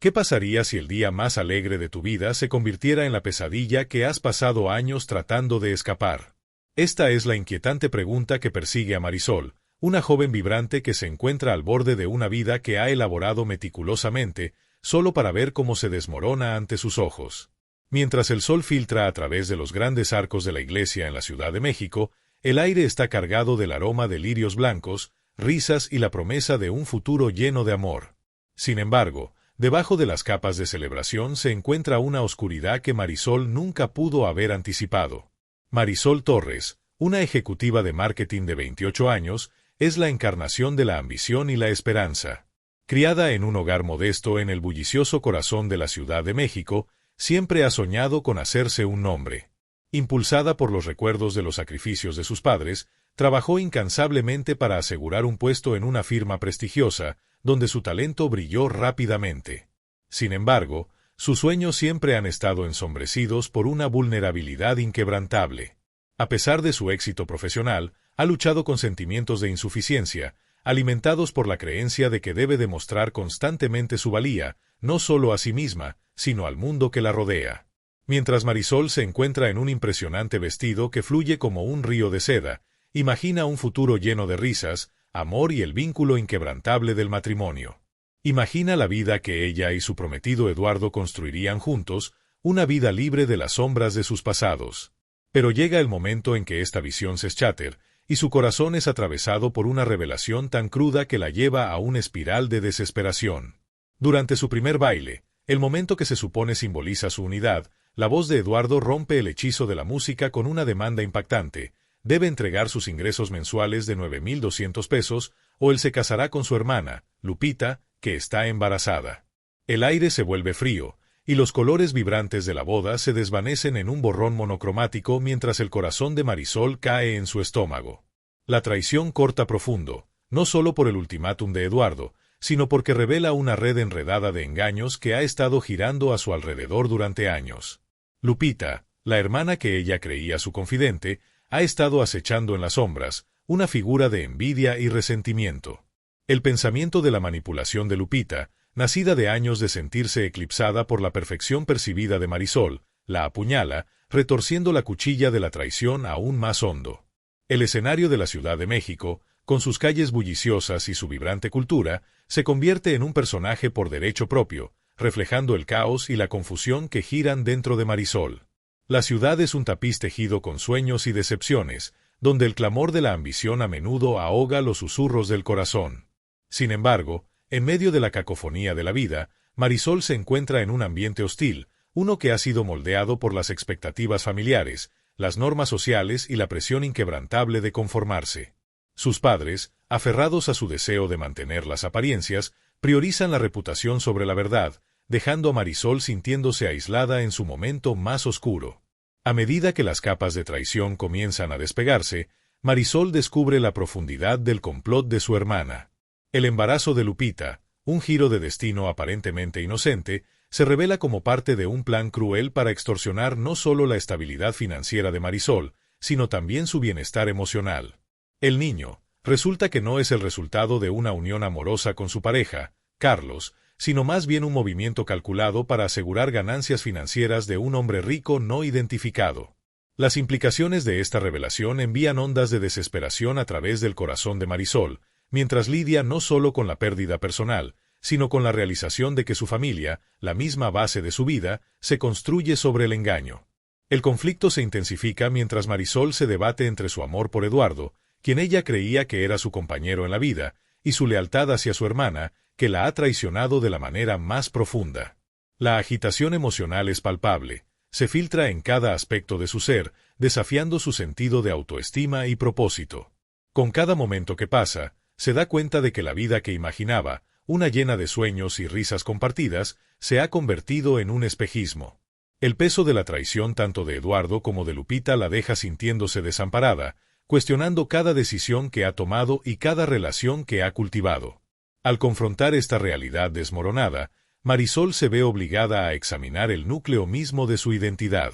¿Qué pasaría si el día más alegre de tu vida se convirtiera en la pesadilla que has pasado años tratando de escapar? Esta es la inquietante pregunta que persigue a Marisol, una joven vibrante que se encuentra al borde de una vida que ha elaborado meticulosamente, solo para ver cómo se desmorona ante sus ojos. Mientras el sol filtra a través de los grandes arcos de la iglesia en la Ciudad de México, el aire está cargado del aroma de lirios blancos, risas y la promesa de un futuro lleno de amor. Sin embargo, debajo de las capas de celebración se encuentra una oscuridad que Marisol nunca pudo haber anticipado. Marisol Torres, una ejecutiva de marketing de 28 años, es la encarnación de la ambición y la esperanza. Criada en un hogar modesto en el bullicioso corazón de la Ciudad de México, siempre ha soñado con hacerse un nombre. Impulsada por los recuerdos de los sacrificios de sus padres, trabajó incansablemente para asegurar un puesto en una firma prestigiosa, donde su talento brilló rápidamente. Sin embargo, sus sueños siempre han estado ensombrecidos por una vulnerabilidad inquebrantable. A pesar de su éxito profesional, ha luchado con sentimientos de insuficiencia, alimentados por la creencia de que debe demostrar constantemente su valía, no solo a sí misma, sino al mundo que la rodea. Mientras Marisol se encuentra en un impresionante vestido que fluye como un río de seda, imagina un futuro lleno de risas, amor y el vínculo inquebrantable del matrimonio. Imagina la vida que ella y su prometido Eduardo construirían juntos, una vida libre de las sombras de sus pasados. Pero llega el momento en que esta visión se eschater, y su corazón es atravesado por una revelación tan cruda que la lleva a una espiral de desesperación. Durante su primer baile, el momento que se supone simboliza su unidad, la voz de Eduardo rompe el hechizo de la música con una demanda impactante. Debe entregar sus ingresos mensuales de 9,200 pesos, o él se casará con su hermana, Lupita, que está embarazada. El aire se vuelve frío, y los colores vibrantes de la boda se desvanecen en un borrón monocromático mientras el corazón de Marisol cae en su estómago. La traición corta profundo, no solo por el ultimátum de Eduardo, sino porque revela una red enredada de engaños que ha estado girando a su alrededor durante años. Lupita, la hermana que ella creía su confidente, ha estado acechando en las sombras, una figura de envidia y resentimiento. El pensamiento de la manipulación de Lupita, nacida de años de sentirse eclipsada por la perfección percibida de Marisol, la apuñala, retorciendo la cuchilla de la traición aún más hondo. El escenario de la Ciudad de México, con sus calles bulliciosas y su vibrante cultura, se convierte en un personaje por derecho propio, reflejando el caos y la confusión que giran dentro de Marisol. La ciudad es un tapiz tejido con sueños y decepciones, donde el clamor de la ambición a menudo ahoga los susurros del corazón. Sin embargo, en medio de la cacofonía de la vida, Marisol se encuentra en un ambiente hostil, uno que ha sido moldeado por las expectativas familiares, las normas sociales y la presión inquebrantable de conformarse. Sus padres, aferrados a su deseo de mantener las apariencias, priorizan la reputación sobre la verdad, dejando a Marisol sintiéndose aislada en su momento más oscuro. A medida que las capas de traición comienzan a despegarse, Marisol descubre la profundidad del complot de su hermana. El embarazo de Lupita, un giro de destino aparentemente inocente, se revela como parte de un plan cruel para extorsionar no solo la estabilidad financiera de Marisol, sino también su bienestar emocional. El niño, resulta que no es el resultado de una unión amorosa con su pareja, Carlos, sino más bien un movimiento calculado para asegurar ganancias financieras de un hombre rico no identificado. Las implicaciones de esta revelación envían ondas de desesperación a través del corazón de Marisol, mientras lidia no solo con la pérdida personal, sino con la realización de que su familia, la misma base de su vida, se construye sobre el engaño. El conflicto se intensifica mientras Marisol se debate entre su amor por Eduardo, quien ella creía que era su compañero en la vida, y su lealtad hacia su hermana, que la ha traicionado de la manera más profunda. La agitación emocional es palpable, se filtra en cada aspecto de su ser, desafiando su sentido de autoestima y propósito. Con cada momento que pasa, se da cuenta de que la vida que imaginaba, una llena de sueños y risas compartidas, se ha convertido en un espejismo. El peso de la traición tanto de Eduardo como de Lupita la deja sintiéndose desamparada, cuestionando cada decisión que ha tomado y cada relación que ha cultivado. Al confrontar esta realidad desmoronada, Marisol se ve obligada a examinar el núcleo mismo de su identidad.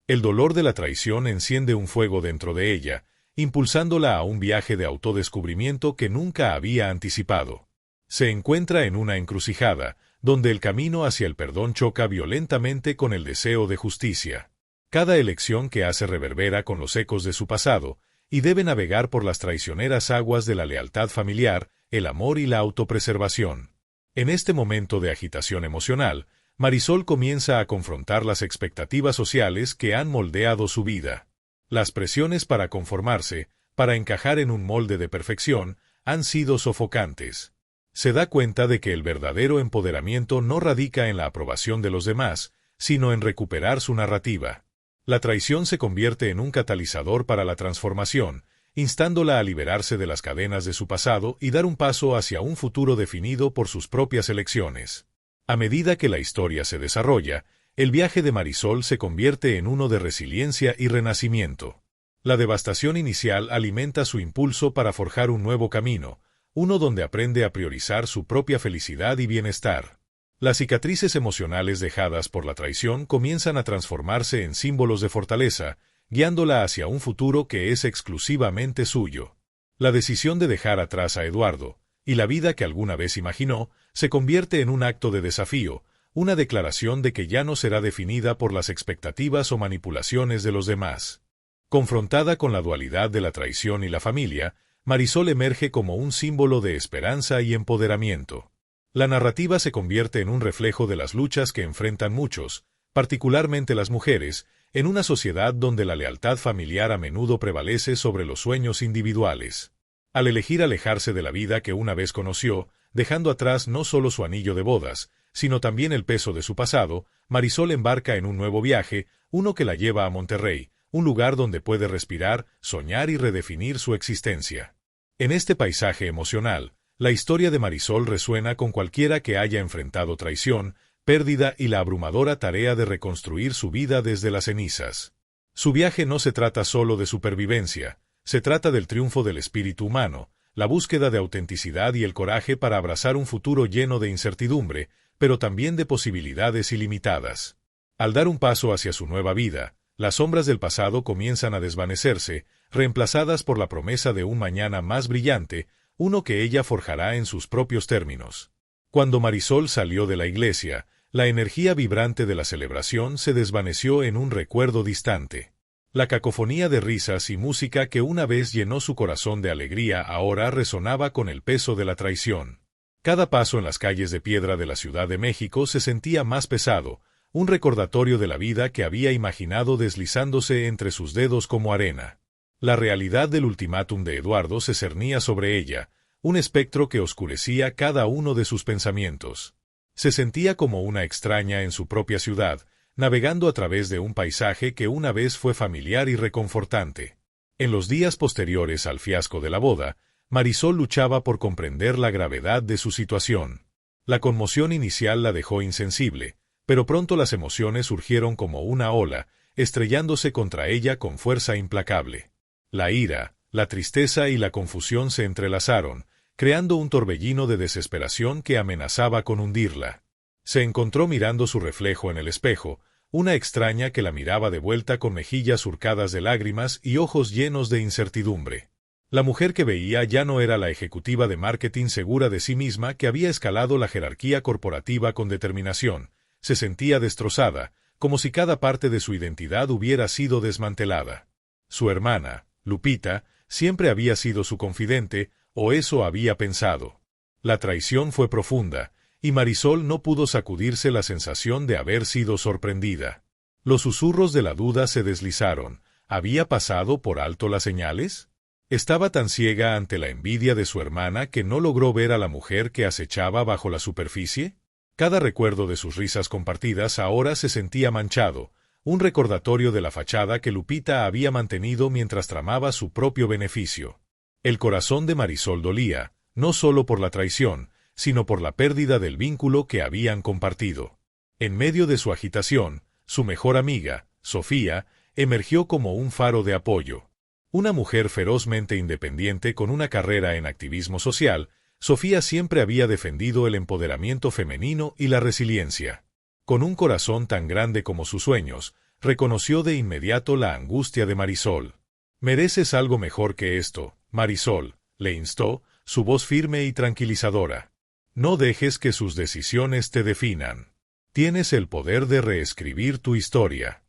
El dolor de la traición enciende un fuego dentro de ella, impulsándola a un viaje de autodescubrimiento que nunca había anticipado. Se encuentra en una encrucijada, donde el camino hacia el perdón choca violentamente con el deseo de justicia. Cada elección que hace reverbera con los ecos de su pasado, y debe navegar por las traicioneras aguas de la lealtad familiar, el amor y la autopreservación. En este momento de agitación emocional, Marisol comienza a confrontar las expectativas sociales que han moldeado su vida. Las presiones para conformarse, para encajar en un molde de perfección, han sido sofocantes. Se da cuenta de que el verdadero empoderamiento no radica en la aprobación de los demás, sino en recuperar su narrativa. La traición se convierte en un catalizador para la transformación, instándola a liberarse de las cadenas de su pasado y dar un paso hacia un futuro definido por sus propias elecciones. A medida que la historia se desarrolla, el viaje de Marisol se convierte en uno de resiliencia y renacimiento. La devastación inicial alimenta su impulso para forjar un nuevo camino, uno donde aprende a priorizar su propia felicidad y bienestar. Las cicatrices emocionales dejadas por la traición comienzan a transformarse en símbolos de fortaleza, guiándola hacia un futuro que es exclusivamente suyo. La decisión de dejar atrás a Eduardo, y la vida que alguna vez imaginó, se convierte en un acto de desafío, una declaración de que ya no será definida por las expectativas o manipulaciones de los demás. Confrontada con la dualidad de la traición y la familia, Marisol emerge como un símbolo de esperanza y empoderamiento. La narrativa se convierte en un reflejo de las luchas que enfrentan muchos, particularmente las mujeres, en una sociedad donde la lealtad familiar a menudo prevalece sobre los sueños individuales. Al elegir alejarse de la vida que una vez conoció, dejando atrás no solo su anillo de bodas, sino también el peso de su pasado, Marisol embarca en un nuevo viaje, uno que la lleva a Monterrey, un lugar donde puede respirar, soñar y redefinir su existencia. En este paisaje emocional, la historia de Marisol resuena con cualquiera que haya enfrentado traición, pérdida y la abrumadora tarea de reconstruir su vida desde las cenizas. Su viaje no se trata solo de supervivencia, se trata del triunfo del espíritu humano, la búsqueda de autenticidad y el coraje para abrazar un futuro lleno de incertidumbre, pero también de posibilidades ilimitadas. Al dar un paso hacia su nueva vida, las sombras del pasado comienzan a desvanecerse, reemplazadas por la promesa de un mañana más brillante, uno que ella forjará en sus propios términos. Cuando Marisol salió de la iglesia, la energía vibrante de la celebración se desvaneció en un recuerdo distante. La cacofonía de risas y música que una vez llenó su corazón de alegría ahora resonaba con el peso de la traición. Cada paso en las calles de piedra de la Ciudad de México se sentía más pesado, un recordatorio de la vida que había imaginado deslizándose entre sus dedos como arena. La realidad del ultimátum de Eduardo se cernía sobre ella, un espectro que oscurecía cada uno de sus pensamientos. Se sentía como una extraña en su propia ciudad, navegando a través de un paisaje que una vez fue familiar y reconfortante. En los días posteriores al fiasco de la boda, Marisol luchaba por comprender la gravedad de su situación. La conmoción inicial la dejó insensible, pero pronto las emociones surgieron como una ola, estrellándose contra ella con fuerza implacable. La ira, la tristeza y la confusión se entrelazaron, creando un torbellino de desesperación que amenazaba con hundirla. Se encontró mirando su reflejo en el espejo, una extraña que la miraba de vuelta con mejillas surcadas de lágrimas y ojos llenos de incertidumbre. La mujer que veía ya no era la ejecutiva de marketing segura de sí misma que había escalado la jerarquía corporativa con determinación. Se sentía destrozada, como si cada parte de su identidad hubiera sido desmantelada. Su hermana, Lupita, siempre había sido su confidente, o eso había pensado. La traición fue profunda, y Marisol no pudo sacudirse la sensación de haber sido sorprendida. Los susurros de la duda se deslizaron. ¿Había pasado por alto las señales? Estaba tan ciega ante la envidia de su hermana que no logró ver a la mujer que acechaba bajo la superficie. Cada recuerdo de sus risas compartidas ahora se sentía manchado, un recordatorio de la fachada que Lupita había mantenido mientras tramaba su propio beneficio. El corazón de Marisol dolía, no solo por la traición, sino por la pérdida del vínculo que habían compartido. En medio de su agitación, su mejor amiga, Sofía, emergió como un faro de apoyo. Una mujer ferozmente independiente con una carrera en activismo social, Sofía siempre había defendido el empoderamiento femenino y la resiliencia. Con un corazón tan grande como sus sueños, reconoció de inmediato la angustia de Marisol. «Mereces algo mejor que esto, Marisol», le instó, su voz firme y tranquilizadora. No dejes que sus decisiones te definan. Tienes el poder de reescribir tu historia.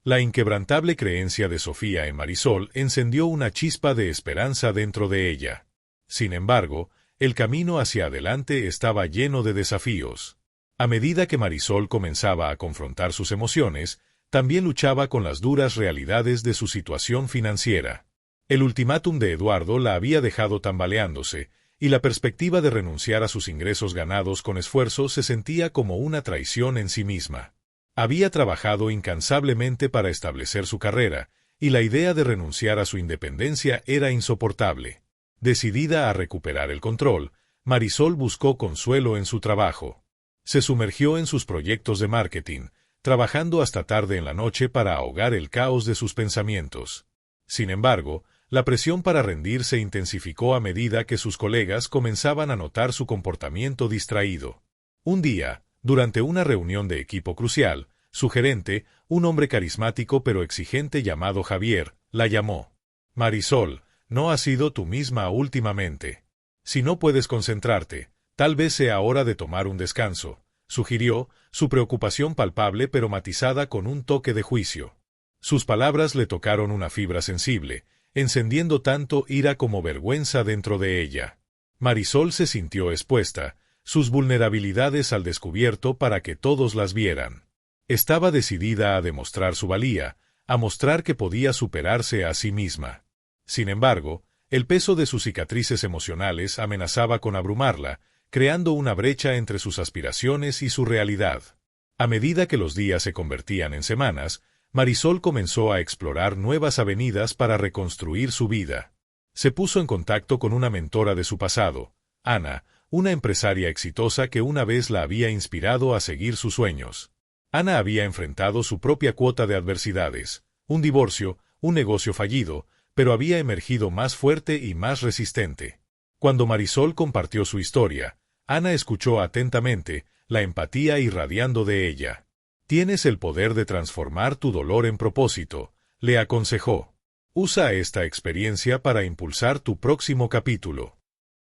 La inquebrantable creencia de Sofía en Marisol encendió una chispa de esperanza dentro de ella. Sin embargo, el camino hacia adelante estaba lleno de desafíos. A medida que Marisol comenzaba a confrontar sus emociones, también luchaba con las duras realidades de su situación financiera. El ultimátum de Eduardo la había dejado tambaleándose, y la perspectiva de renunciar a sus ingresos ganados con esfuerzo se sentía como una traición en sí misma. Había trabajado incansablemente para establecer su carrera, y la idea de renunciar a su independencia era insoportable. Decidida a recuperar el control, Marisol buscó consuelo en su trabajo. Se sumergió en sus proyectos de marketing, trabajando hasta tarde en la noche para ahogar el caos de sus pensamientos. Sin embargo, la presión para rendir se intensificó a medida que sus colegas comenzaban a notar su comportamiento distraído. Un día, durante una reunión de equipo crucial, su gerente, un hombre carismático pero exigente llamado Javier, la llamó. «Marisol, no has sido tú misma últimamente. Si no puedes concentrarte, tal vez sea hora de tomar un descanso», sugirió, su preocupación palpable pero matizada con un toque de juicio. Sus palabras le tocaron una fibra sensible, encendiendo tanto ira como vergüenza dentro de ella. Marisol se sintió expuesta, sus vulnerabilidades al descubierto para que todos las vieran. Estaba decidida a demostrar su valía, a mostrar que podía superarse a sí misma. Sin embargo, el peso de sus cicatrices emocionales amenazaba con abrumarla, creando una brecha entre sus aspiraciones y su realidad. A medida que los días se convertían en semanas, Marisol comenzó a explorar nuevas avenidas para reconstruir su vida. Se puso en contacto con una mentora de su pasado, Ana, una empresaria exitosa que una vez la había inspirado a seguir sus sueños. Ana había enfrentado su propia cuota de adversidades, un divorcio, un negocio fallido, pero había emergido más fuerte y más resistente. Cuando Marisol compartió su historia, Ana escuchó atentamente, la empatía irradiando de ella. «Tienes el poder de transformar tu dolor en propósito», le aconsejó. «Usa esta experiencia para impulsar tu próximo capítulo».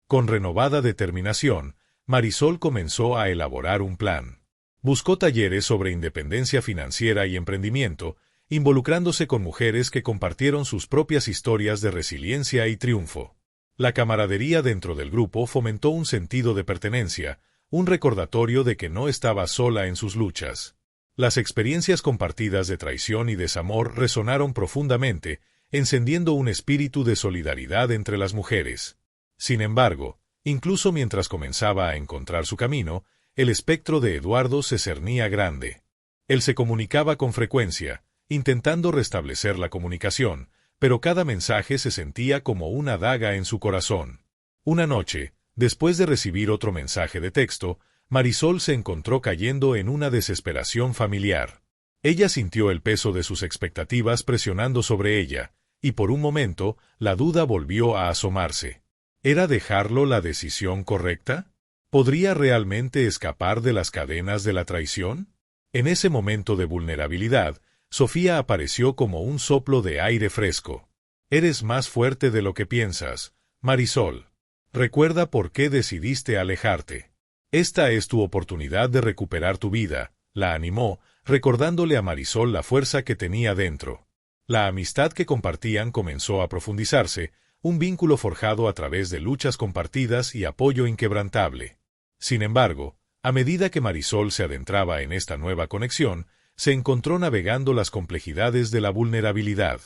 Con renovada determinación, Marisol comenzó a elaborar un plan. Buscó talleres sobre independencia financiera y emprendimiento, involucrándose con mujeres que compartieron sus propias historias de resiliencia y triunfo. La camaradería dentro del grupo fomentó un sentido de pertenencia, un recordatorio de que no estaba sola en sus luchas. Las experiencias compartidas de traición y desamor resonaron profundamente, encendiendo un espíritu de solidaridad entre las mujeres. Sin embargo, incluso mientras comenzaba a encontrar su camino, el espectro de Eduardo se cernía grande. Él se comunicaba con frecuencia, intentando restablecer la comunicación, pero cada mensaje se sentía como una daga en su corazón. Una noche, después de recibir otro mensaje de texto, Marisol se encontró cayendo en una desesperación familiar. Ella sintió el peso de sus expectativas presionando sobre ella, y por un momento, la duda volvió a asomarse. ¿Era dejarlo la decisión correcta? ¿Podría realmente escapar de las cadenas de la traición? En ese momento de vulnerabilidad, Sofía apareció como un soplo de aire fresco. «Eres más fuerte de lo que piensas, Marisol. Recuerda por qué decidiste alejarte. Esta es tu oportunidad de recuperar tu vida», la animó, recordándole a Marisol la fuerza que tenía dentro. La amistad que compartían comenzó a profundizarse, un vínculo forjado a través de luchas compartidas y apoyo inquebrantable. Sin embargo, a medida que Marisol se adentraba en esta nueva conexión, se encontró navegando las complejidades de la vulnerabilidad.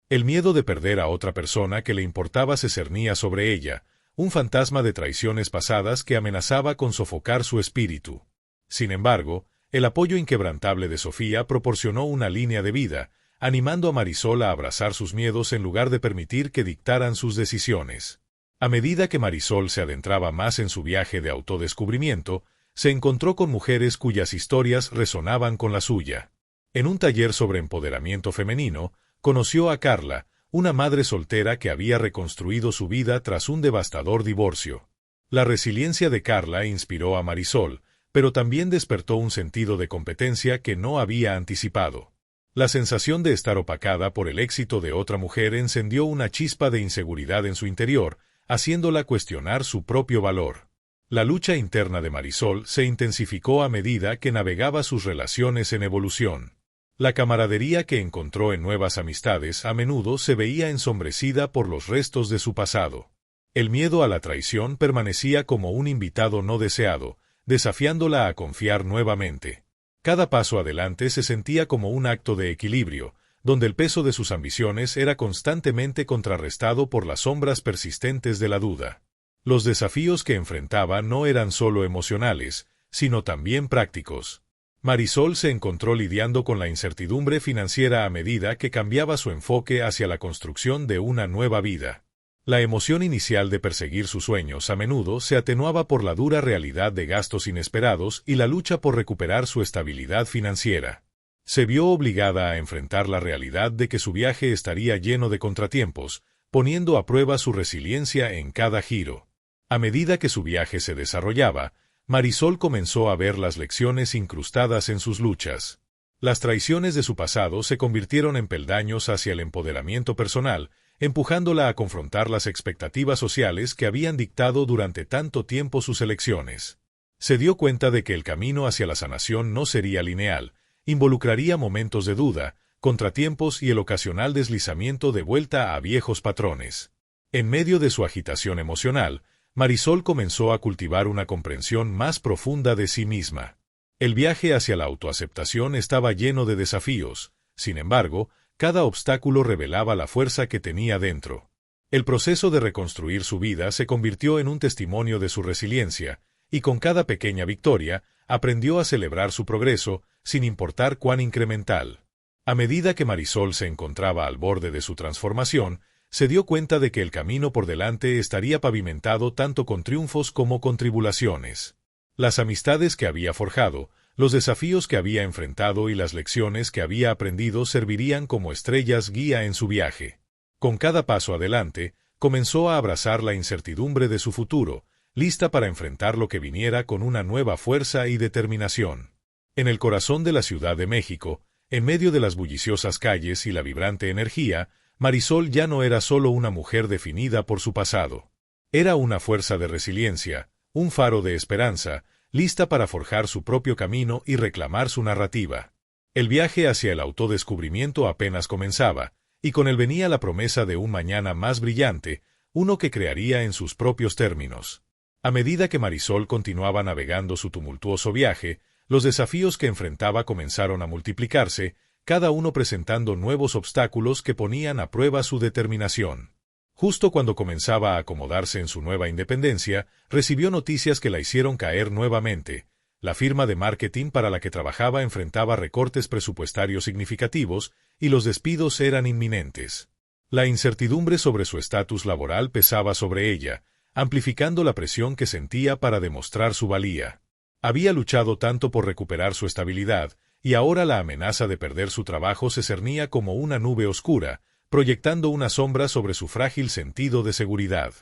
El miedo de perder a otra persona que le importaba se cernía sobre ella, un fantasma de traiciones pasadas que amenazaba con sofocar su espíritu. Sin embargo, el apoyo inquebrantable de Sofía proporcionó una línea de vida, animando a Marisol a abrazar sus miedos en lugar de permitir que dictaran sus decisiones. A medida que Marisol se adentraba más en su viaje de autodescubrimiento, se encontró con mujeres cuyas historias resonaban con la suya. En un taller sobre empoderamiento femenino, conoció a Carla, una madre soltera que había reconstruido su vida tras un devastador divorcio. La resiliencia de Carla inspiró a Marisol, pero también despertó un sentido de competencia que no había anticipado. La sensación de estar opacada por el éxito de otra mujer encendió una chispa de inseguridad en su interior, haciéndola cuestionar su propio valor. La lucha interna de Marisol se intensificó a medida que navegaba sus relaciones en evolución. La camaradería que encontró en nuevas amistades a menudo se veía ensombrecida por los restos de su pasado. El miedo a la traición permanecía como un invitado no deseado, desafiándola a confiar nuevamente. Cada paso adelante se sentía como un acto de equilibrio, donde el peso de sus ambiciones era constantemente contrarrestado por las sombras persistentes de la duda. Los desafíos que enfrentaba no eran solo emocionales, sino también prácticos. Marisol se encontró lidiando con la incertidumbre financiera a medida que cambiaba su enfoque hacia la construcción de una nueva vida. La emoción inicial de perseguir sus sueños a menudo se atenuaba por la dura realidad de gastos inesperados y la lucha por recuperar su estabilidad financiera. Se vio obligada a enfrentar la realidad de que su viaje estaría lleno de contratiempos, poniendo a prueba su resiliencia en cada giro. A medida que su viaje se desarrollaba, Marisol comenzó a ver las lecciones incrustadas en sus luchas. Las traiciones de su pasado se convirtieron en peldaños hacia el empoderamiento personal, empujándola a confrontar las expectativas sociales que habían dictado durante tanto tiempo sus elecciones. Se dio cuenta de que el camino hacia la sanación no sería lineal, involucraría momentos de duda, contratiempos y el ocasional deslizamiento de vuelta a viejos patrones. En medio de su agitación emocional, Marisol comenzó a cultivar una comprensión más profunda de sí misma. El viaje hacia la autoaceptación estaba lleno de desafíos, sin embargo, cada obstáculo revelaba la fuerza que tenía dentro. El proceso de reconstruir su vida se convirtió en un testimonio de su resiliencia, y con cada pequeña victoria, aprendió a celebrar su progreso, sin importar cuán incremental. A medida que Marisol se encontraba al borde de su transformación, se dio cuenta de que el camino por delante estaría pavimentado tanto con triunfos como con tribulaciones. Las amistades que había forjado, los desafíos que había enfrentado y las lecciones que había aprendido servirían como estrellas guía en su viaje. Con cada paso adelante, comenzó a abrazar la incertidumbre de su futuro, lista para enfrentar lo que viniera con una nueva fuerza y determinación. En el corazón de la Ciudad de México, en medio de las bulliciosas calles y la vibrante energía, Marisol ya no era solo una mujer definida por su pasado. Era una fuerza de resiliencia, un faro de esperanza, lista para forjar su propio camino y reclamar su narrativa. El viaje hacia el autodescubrimiento apenas comenzaba, y con él venía la promesa de un mañana más brillante, uno que crearía en sus propios términos. A medida que Marisol continuaba navegando su tumultuoso viaje, los desafíos que enfrentaba comenzaron a multiplicarse, cada uno presentando nuevos obstáculos que ponían a prueba su determinación. Justo cuando comenzaba a acomodarse en su nueva independencia, recibió noticias que la hicieron caer nuevamente. La firma de marketing para la que trabajaba enfrentaba recortes presupuestarios significativos y los despidos eran inminentes. La incertidumbre sobre su estatus laboral pesaba sobre ella, amplificando la presión que sentía para demostrar su valía. Había luchado tanto por recuperar su estabilidad, y ahora la amenaza de perder su trabajo se cernía como una nube oscura, proyectando una sombra sobre su frágil sentido de seguridad.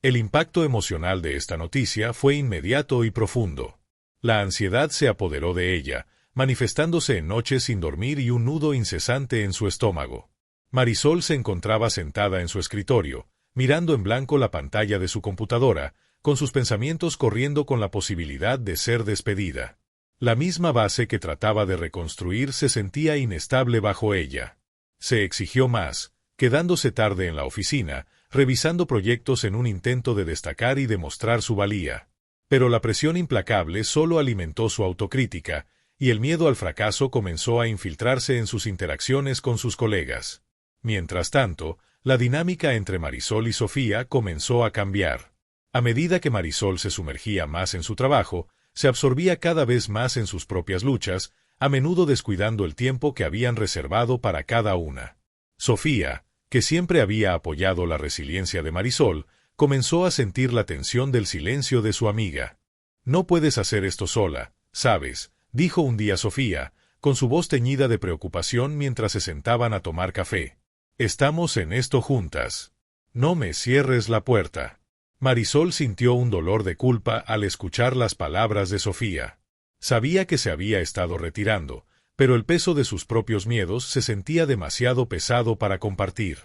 El impacto emocional de esta noticia fue inmediato y profundo. La ansiedad se apoderó de ella, manifestándose en noches sin dormir y un nudo incesante en su estómago. Marisol se encontraba sentada en su escritorio, mirando en blanco la pantalla de su computadora, con sus pensamientos corriendo con la posibilidad de ser despedida. La misma base que trataba de reconstruir se sentía inestable bajo ella. Se exigió más, quedándose tarde en la oficina, revisando proyectos en un intento de destacar y demostrar su valía. Pero la presión implacable solo alimentó su autocrítica, y el miedo al fracaso comenzó a infiltrarse en sus interacciones con sus colegas. Mientras tanto, la dinámica entre Marisol y Sofía comenzó a cambiar. A medida que Marisol se sumergía más en su trabajo, se absorbía cada vez más en sus propias luchas, a menudo descuidando el tiempo que habían reservado para cada una. Sofía, que siempre había apoyado la resiliencia de Marisol, comenzó a sentir la tensión del silencio de su amiga. «No puedes hacer esto sola, ¿sabes?», dijo un día Sofía, con su voz teñida de preocupación mientras se sentaban a tomar café. «Estamos en esto juntas. No me cierres la puerta». Marisol sintió un dolor de culpa al escuchar las palabras de Sofía. Sabía que se había estado retirando, pero el peso de sus propios miedos se sentía demasiado pesado para compartir.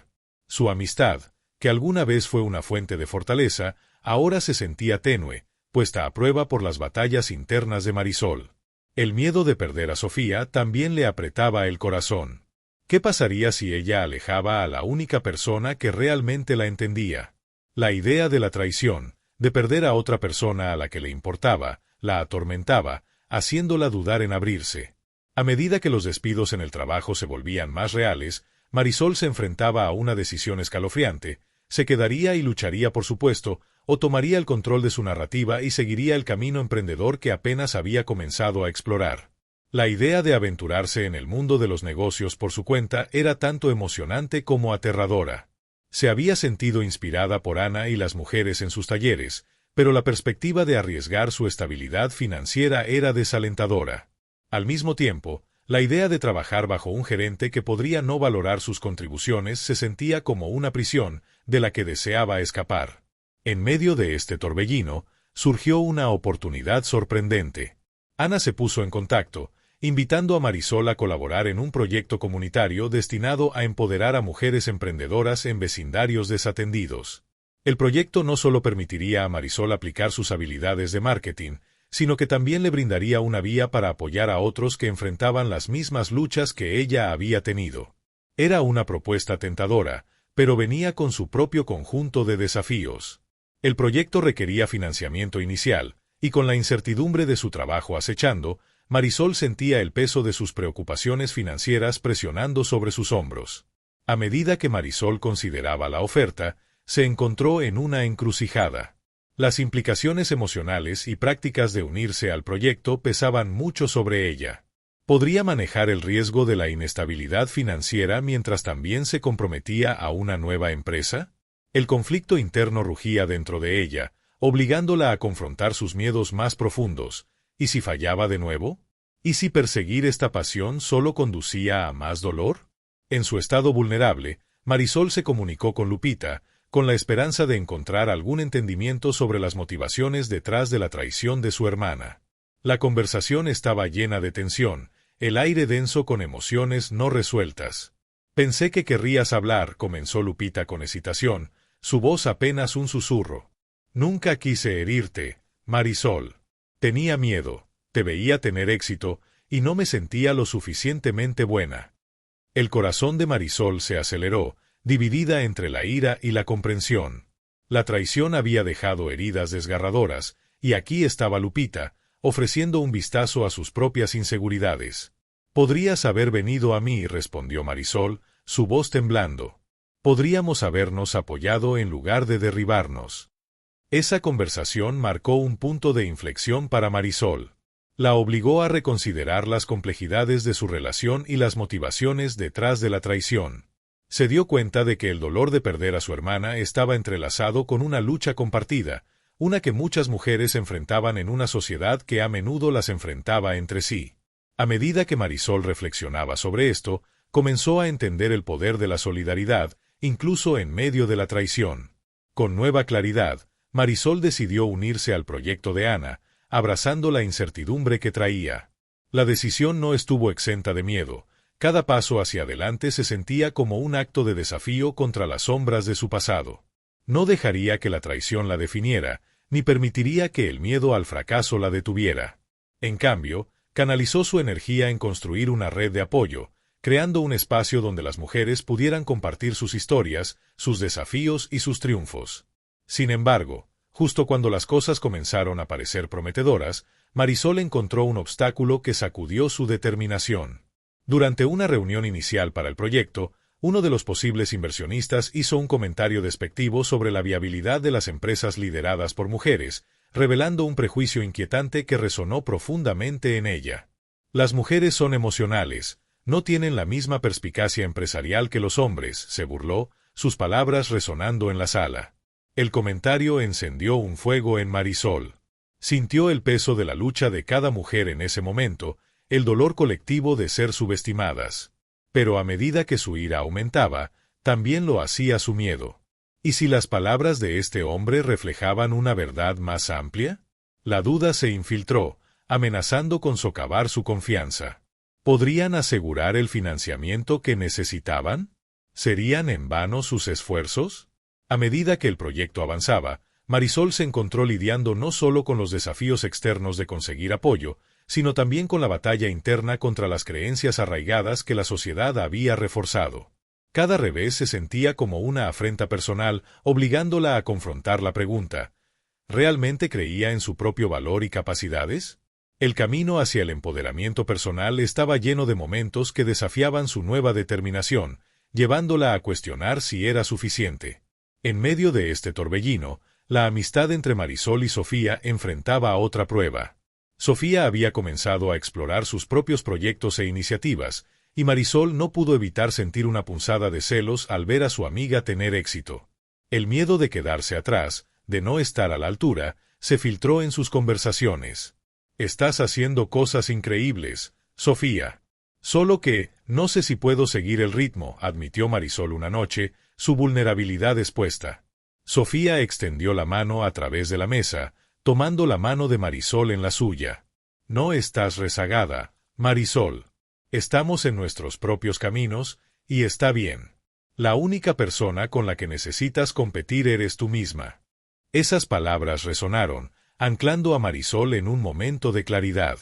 Su amistad, que alguna vez fue una fuente de fortaleza, ahora se sentía tenue, puesta a prueba por las batallas internas de Marisol. El miedo de perder a Sofía también le apretaba el corazón. ¿Qué pasaría si ella alejaba a la única persona que realmente la entendía? La idea de la traición, de perder a otra persona a la que le importaba, la atormentaba, haciéndola dudar en abrirse. A medida que los despidos en el trabajo se volvían más reales, Marisol se enfrentaba a una decisión escalofriante: se quedaría y lucharía por su puesto, o tomaría el control de su narrativa y seguiría el camino emprendedor que apenas había comenzado a explorar. La idea de aventurarse en el mundo de los negocios por su cuenta era tanto emocionante como aterradora. Se había sentido inspirada por Ana y las mujeres en sus talleres, pero la perspectiva de arriesgar su estabilidad financiera era desalentadora. Al mismo tiempo, la idea de trabajar bajo un gerente que podría no valorar sus contribuciones se sentía como una prisión de la que deseaba escapar. En medio de este torbellino, surgió una oportunidad sorprendente. Ana se puso en contacto, invitando a Marisol a colaborar en un proyecto comunitario destinado a empoderar a mujeres emprendedoras en vecindarios desatendidos. El proyecto no solo permitiría a Marisol aplicar sus habilidades de marketing, sino que también le brindaría una vía para apoyar a otros que enfrentaban las mismas luchas que ella había tenido. Era una propuesta tentadora, pero venía con su propio conjunto de desafíos. El proyecto requería financiamiento inicial, y con la incertidumbre de su trabajo acechando, Marisol sentía el peso de sus preocupaciones financieras presionando sobre sus hombros. A medida que Marisol consideraba la oferta, se encontró en una encrucijada. Las implicaciones emocionales y prácticas de unirse al proyecto pesaban mucho sobre ella. Podría manejar el riesgo de la inestabilidad financiera mientras también se comprometía a una nueva empresa. El conflicto interno rugía dentro de ella, obligándola a confrontar sus miedos más profundos. ¿Y si fallaba de nuevo? ¿Y si perseguir esta pasión solo conducía a más dolor? En su estado vulnerable, Marisol se comunicó con Lupita, con la esperanza de encontrar algún entendimiento sobre las motivaciones detrás de la traición de su hermana. La conversación estaba llena de tensión, el aire denso con emociones no resueltas. «Pensé que querrías hablar», comenzó Lupita con hesitación, su voz apenas un susurro. «Nunca quise herirte, Marisol. Tenía miedo, te veía tener éxito, y no me sentía lo suficientemente buena». El corazón de Marisol se aceleró, dividida entre la ira y la comprensión. La traición había dejado heridas desgarradoras, y aquí estaba Lupita, ofreciendo un vistazo a sus propias inseguridades. «Podrías haber venido a mí», respondió Marisol, su voz temblando. «Podríamos habernos apoyado en lugar de derribarnos». Esa conversación marcó un punto de inflexión para Marisol. La obligó a reconsiderar las complejidades de su relación y las motivaciones detrás de la traición. Se dio cuenta de que el dolor de perder a su hermana estaba entrelazado con una lucha compartida, una que muchas mujeres enfrentaban en una sociedad que a menudo las enfrentaba entre sí. A medida que Marisol reflexionaba sobre esto, comenzó a entender el poder de la solidaridad, incluso en medio de la traición. Con nueva claridad, Marisol decidió unirse al proyecto de Ana, abrazando la incertidumbre que traía. La decisión no estuvo exenta de miedo. Cada paso hacia adelante se sentía como un acto de desafío contra las sombras de su pasado. No dejaría que la traición la definiera, ni permitiría que el miedo al fracaso la detuviera. En cambio, canalizó su energía en construir una red de apoyo, creando un espacio donde las mujeres pudieran compartir sus historias, sus desafíos y sus triunfos. Sin embargo, justo cuando las cosas comenzaron a parecer prometedoras, Marisol encontró un obstáculo que sacudió su determinación. Durante una reunión inicial para el proyecto, uno de los posibles inversionistas hizo un comentario despectivo sobre la viabilidad de las empresas lideradas por mujeres, revelando un prejuicio inquietante que resonó profundamente en ella. «Las mujeres son emocionales, no tienen la misma perspicacia empresarial que los hombres», se burló, sus palabras resonando en la sala. El comentario encendió un fuego en Marisol. Sintió el peso de la lucha de cada mujer en ese momento, el dolor colectivo de ser subestimadas. Pero a medida que su ira aumentaba, también lo hacía su miedo. ¿Y si las palabras de este hombre reflejaban una verdad más amplia? La duda se infiltró, amenazando con socavar su confianza. ¿Podrían asegurar el financiamiento que necesitaban? ¿Serían en vano sus esfuerzos? A medida que el proyecto avanzaba, Marisol se encontró lidiando no solo con los desafíos externos de conseguir apoyo, sino también con la batalla interna contra las creencias arraigadas que la sociedad había reforzado. Cada revés se sentía como una afrenta personal, obligándola a confrontar la pregunta: ¿realmente creía en su propio valor y capacidades? El camino hacia el empoderamiento personal estaba lleno de momentos que desafiaban su nueva determinación, llevándola a cuestionar si era suficiente. En medio de este torbellino, la amistad entre Marisol y Sofía enfrentaba a otra prueba. Sofía había comenzado a explorar sus propios proyectos e iniciativas, y Marisol no pudo evitar sentir una punzada de celos al ver a su amiga tener éxito. El miedo de quedarse atrás, de no estar a la altura, se filtró en sus conversaciones. «Estás haciendo cosas increíbles, Sofía. Solo que, no sé si puedo seguir el ritmo», admitió Marisol una noche, su vulnerabilidad expuesta. Sofía extendió la mano a través de la mesa, tomando la mano de Marisol en la suya. «No estás rezagada, Marisol. Estamos en nuestros propios caminos, y está bien. La única persona con la que necesitas competir eres tú misma». Esas palabras resonaron, anclando a Marisol en un momento de claridad.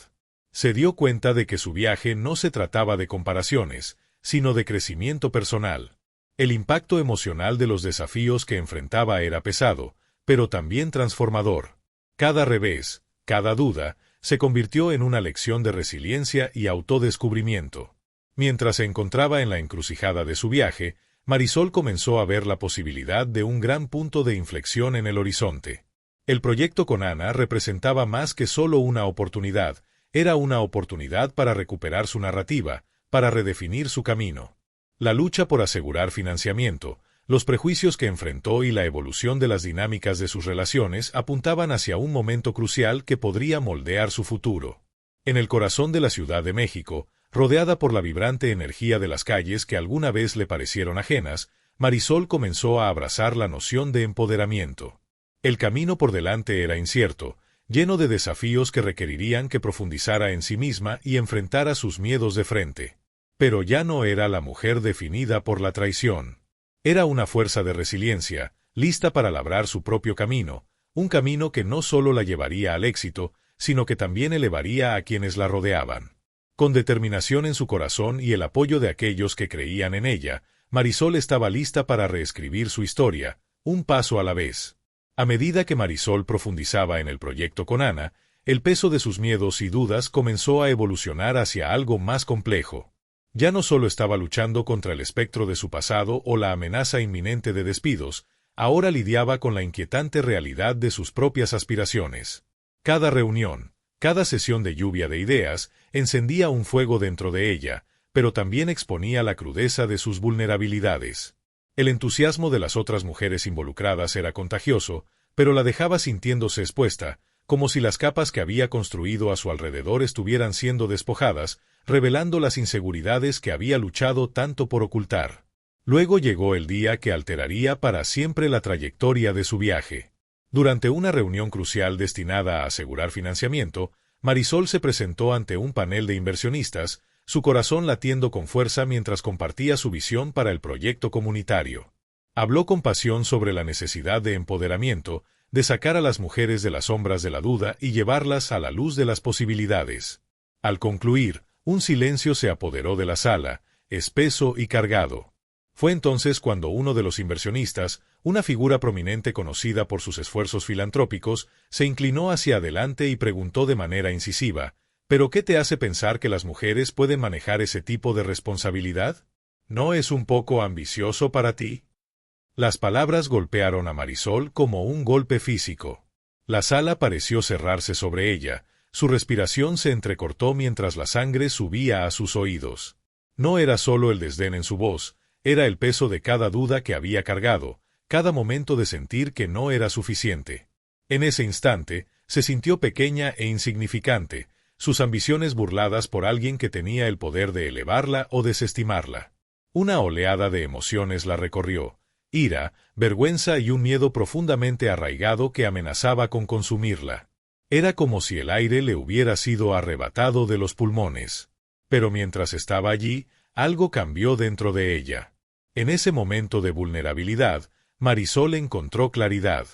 Se dio cuenta de que su viaje no se trataba de comparaciones, sino de crecimiento personal. El impacto emocional de los desafíos que enfrentaba era pesado, pero también transformador. Cada revés, cada duda, se convirtió en una lección de resiliencia y autodescubrimiento. Mientras se encontraba en la encrucijada de su viaje, Marisol comenzó a ver la posibilidad de un gran punto de inflexión en el horizonte. El proyecto con Ana representaba más que solo una oportunidad, era una oportunidad para recuperar su narrativa, para redefinir su camino. La lucha por asegurar financiamiento, los prejuicios que enfrentó y la evolución de las dinámicas de sus relaciones apuntaban hacia un momento crucial que podría moldear su futuro. En el corazón de la Ciudad de México, rodeada por la vibrante energía de las calles que alguna vez le parecieron ajenas, Marisol comenzó a abrazar la noción de empoderamiento. El camino por delante era incierto, lleno de desafíos que requerirían que profundizara en sí misma y enfrentara sus miedos de frente. Pero ya no era la mujer definida por la traición. Era una fuerza de resiliencia, lista para labrar su propio camino, un camino que no solo la llevaría al éxito, sino que también elevaría a quienes la rodeaban. Con determinación en su corazón y el apoyo de aquellos que creían en ella, Marisol estaba lista para reescribir su historia, un paso a la vez. A medida que Marisol profundizaba en el proyecto con Ana, el peso de sus miedos y dudas comenzó a evolucionar hacia algo más complejo. Ya no solo estaba luchando contra el espectro de su pasado o la amenaza inminente de despidos, ahora lidiaba con la inquietante realidad de sus propias aspiraciones. Cada reunión, cada sesión de lluvia de ideas, encendía un fuego dentro de ella, pero también exponía la crudeza de sus vulnerabilidades. El entusiasmo de las otras mujeres involucradas era contagioso, pero la dejaba sintiéndose expuesta, como si las capas que había construido a su alrededor estuvieran siendo despojadas, revelando las inseguridades que había luchado tanto por ocultar. Luego llegó el día que alteraría para siempre la trayectoria de su viaje. Durante una reunión crucial destinada a asegurar financiamiento, Marisol se presentó ante un panel de inversionistas, su corazón latiendo con fuerza mientras compartía su visión para el proyecto comunitario. Habló con pasión sobre la necesidad de empoderamiento, de sacar a las mujeres de las sombras de la duda y llevarlas a la luz de las posibilidades. Al concluir, un silencio se apoderó de la sala, espeso y cargado. Fue entonces cuando uno de los inversionistas, una figura prominente conocida por sus esfuerzos filantrópicos, se inclinó hacia adelante y preguntó de manera incisiva: ¿pero qué te hace pensar que las mujeres pueden manejar ese tipo de responsabilidad? ¿No es un poco ambicioso para ti? Las palabras golpearon a Marisol como un golpe físico. La sala pareció cerrarse sobre ella, su respiración se entrecortó mientras la sangre subía a sus oídos. No era solo el desdén en su voz, era el peso de cada duda que había cargado, cada momento de sentir que no era suficiente. En ese instante, se sintió pequeña e insignificante, sus ambiciones burladas por alguien que tenía el poder de elevarla o desestimarla. Una oleada de emociones la recorrió: ira, vergüenza y un miedo profundamente arraigado que amenazaba con consumirla. Era como si el aire le hubiera sido arrebatado de los pulmones. Pero mientras estaba allí, algo cambió dentro de ella. En ese momento de vulnerabilidad, Marisol encontró claridad.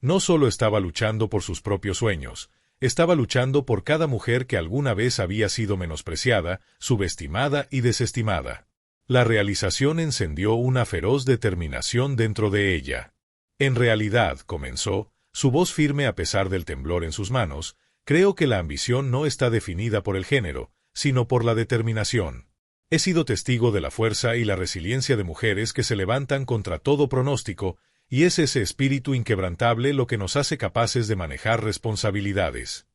No solo estaba luchando por sus propios sueños, estaba luchando por cada mujer que alguna vez había sido menospreciada, subestimada y desestimada. La realización encendió una feroz determinación dentro de ella. En realidad, comenzó, su voz firme a pesar del temblor en sus manos, creo que la ambición no está definida por el género, sino por la determinación. He sido testigo de la fuerza y la resiliencia de mujeres que se levantan contra todo pronóstico, y es ese espíritu inquebrantable lo que nos hace capaces de manejar responsabilidades.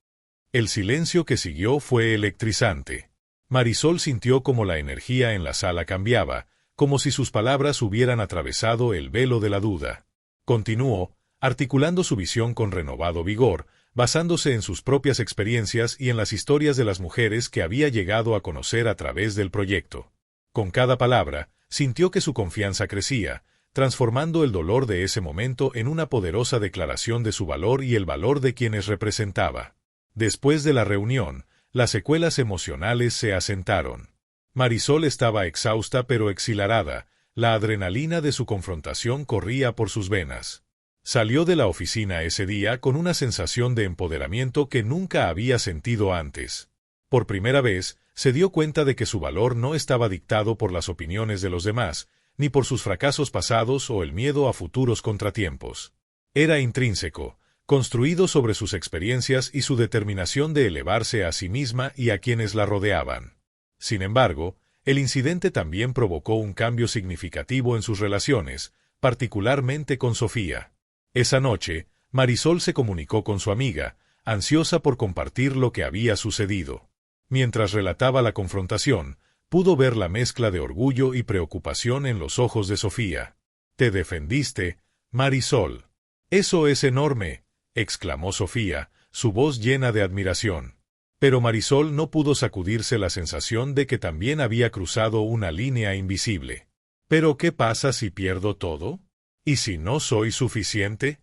El silencio que siguió fue electrizante. Marisol sintió como la energía en la sala cambiaba, como si sus palabras hubieran atravesado el velo de la duda. Continuó, articulando su visión con renovado vigor, basándose en sus propias experiencias y en las historias de las mujeres que había llegado a conocer a través del proyecto. Con cada palabra, sintió que su confianza crecía, transformando el dolor de ese momento en una poderosa declaración de su valor y el valor de quienes representaba. Después de la reunión, las secuelas emocionales se asentaron. Marisol estaba exhausta pero exhilarada, la adrenalina de su confrontación corría por sus venas. Salió de la oficina ese día con una sensación de empoderamiento que nunca había sentido antes. Por primera vez, se dio cuenta de que su valor no estaba dictado por las opiniones de los demás, ni por sus fracasos pasados o el miedo a futuros contratiempos. Era intrínseco, construido sobre sus experiencias y su determinación de elevarse a sí misma y a quienes la rodeaban. Sin embargo, el incidente también provocó un cambio significativo en sus relaciones, particularmente con Sofía. Esa noche, Marisol se comunicó con su amiga, ansiosa por compartir lo que había sucedido. Mientras relataba la confrontación, pudo ver la mezcla de orgullo y preocupación en los ojos de Sofía. «Te defendiste, Marisol». «Eso es enorme», exclamó Sofía, su voz llena de admiración. Pero Marisol no pudo sacudirse la sensación de que también había cruzado una línea invisible. «¿Pero qué pasa si pierdo todo? ¿Y si no soy suficiente?»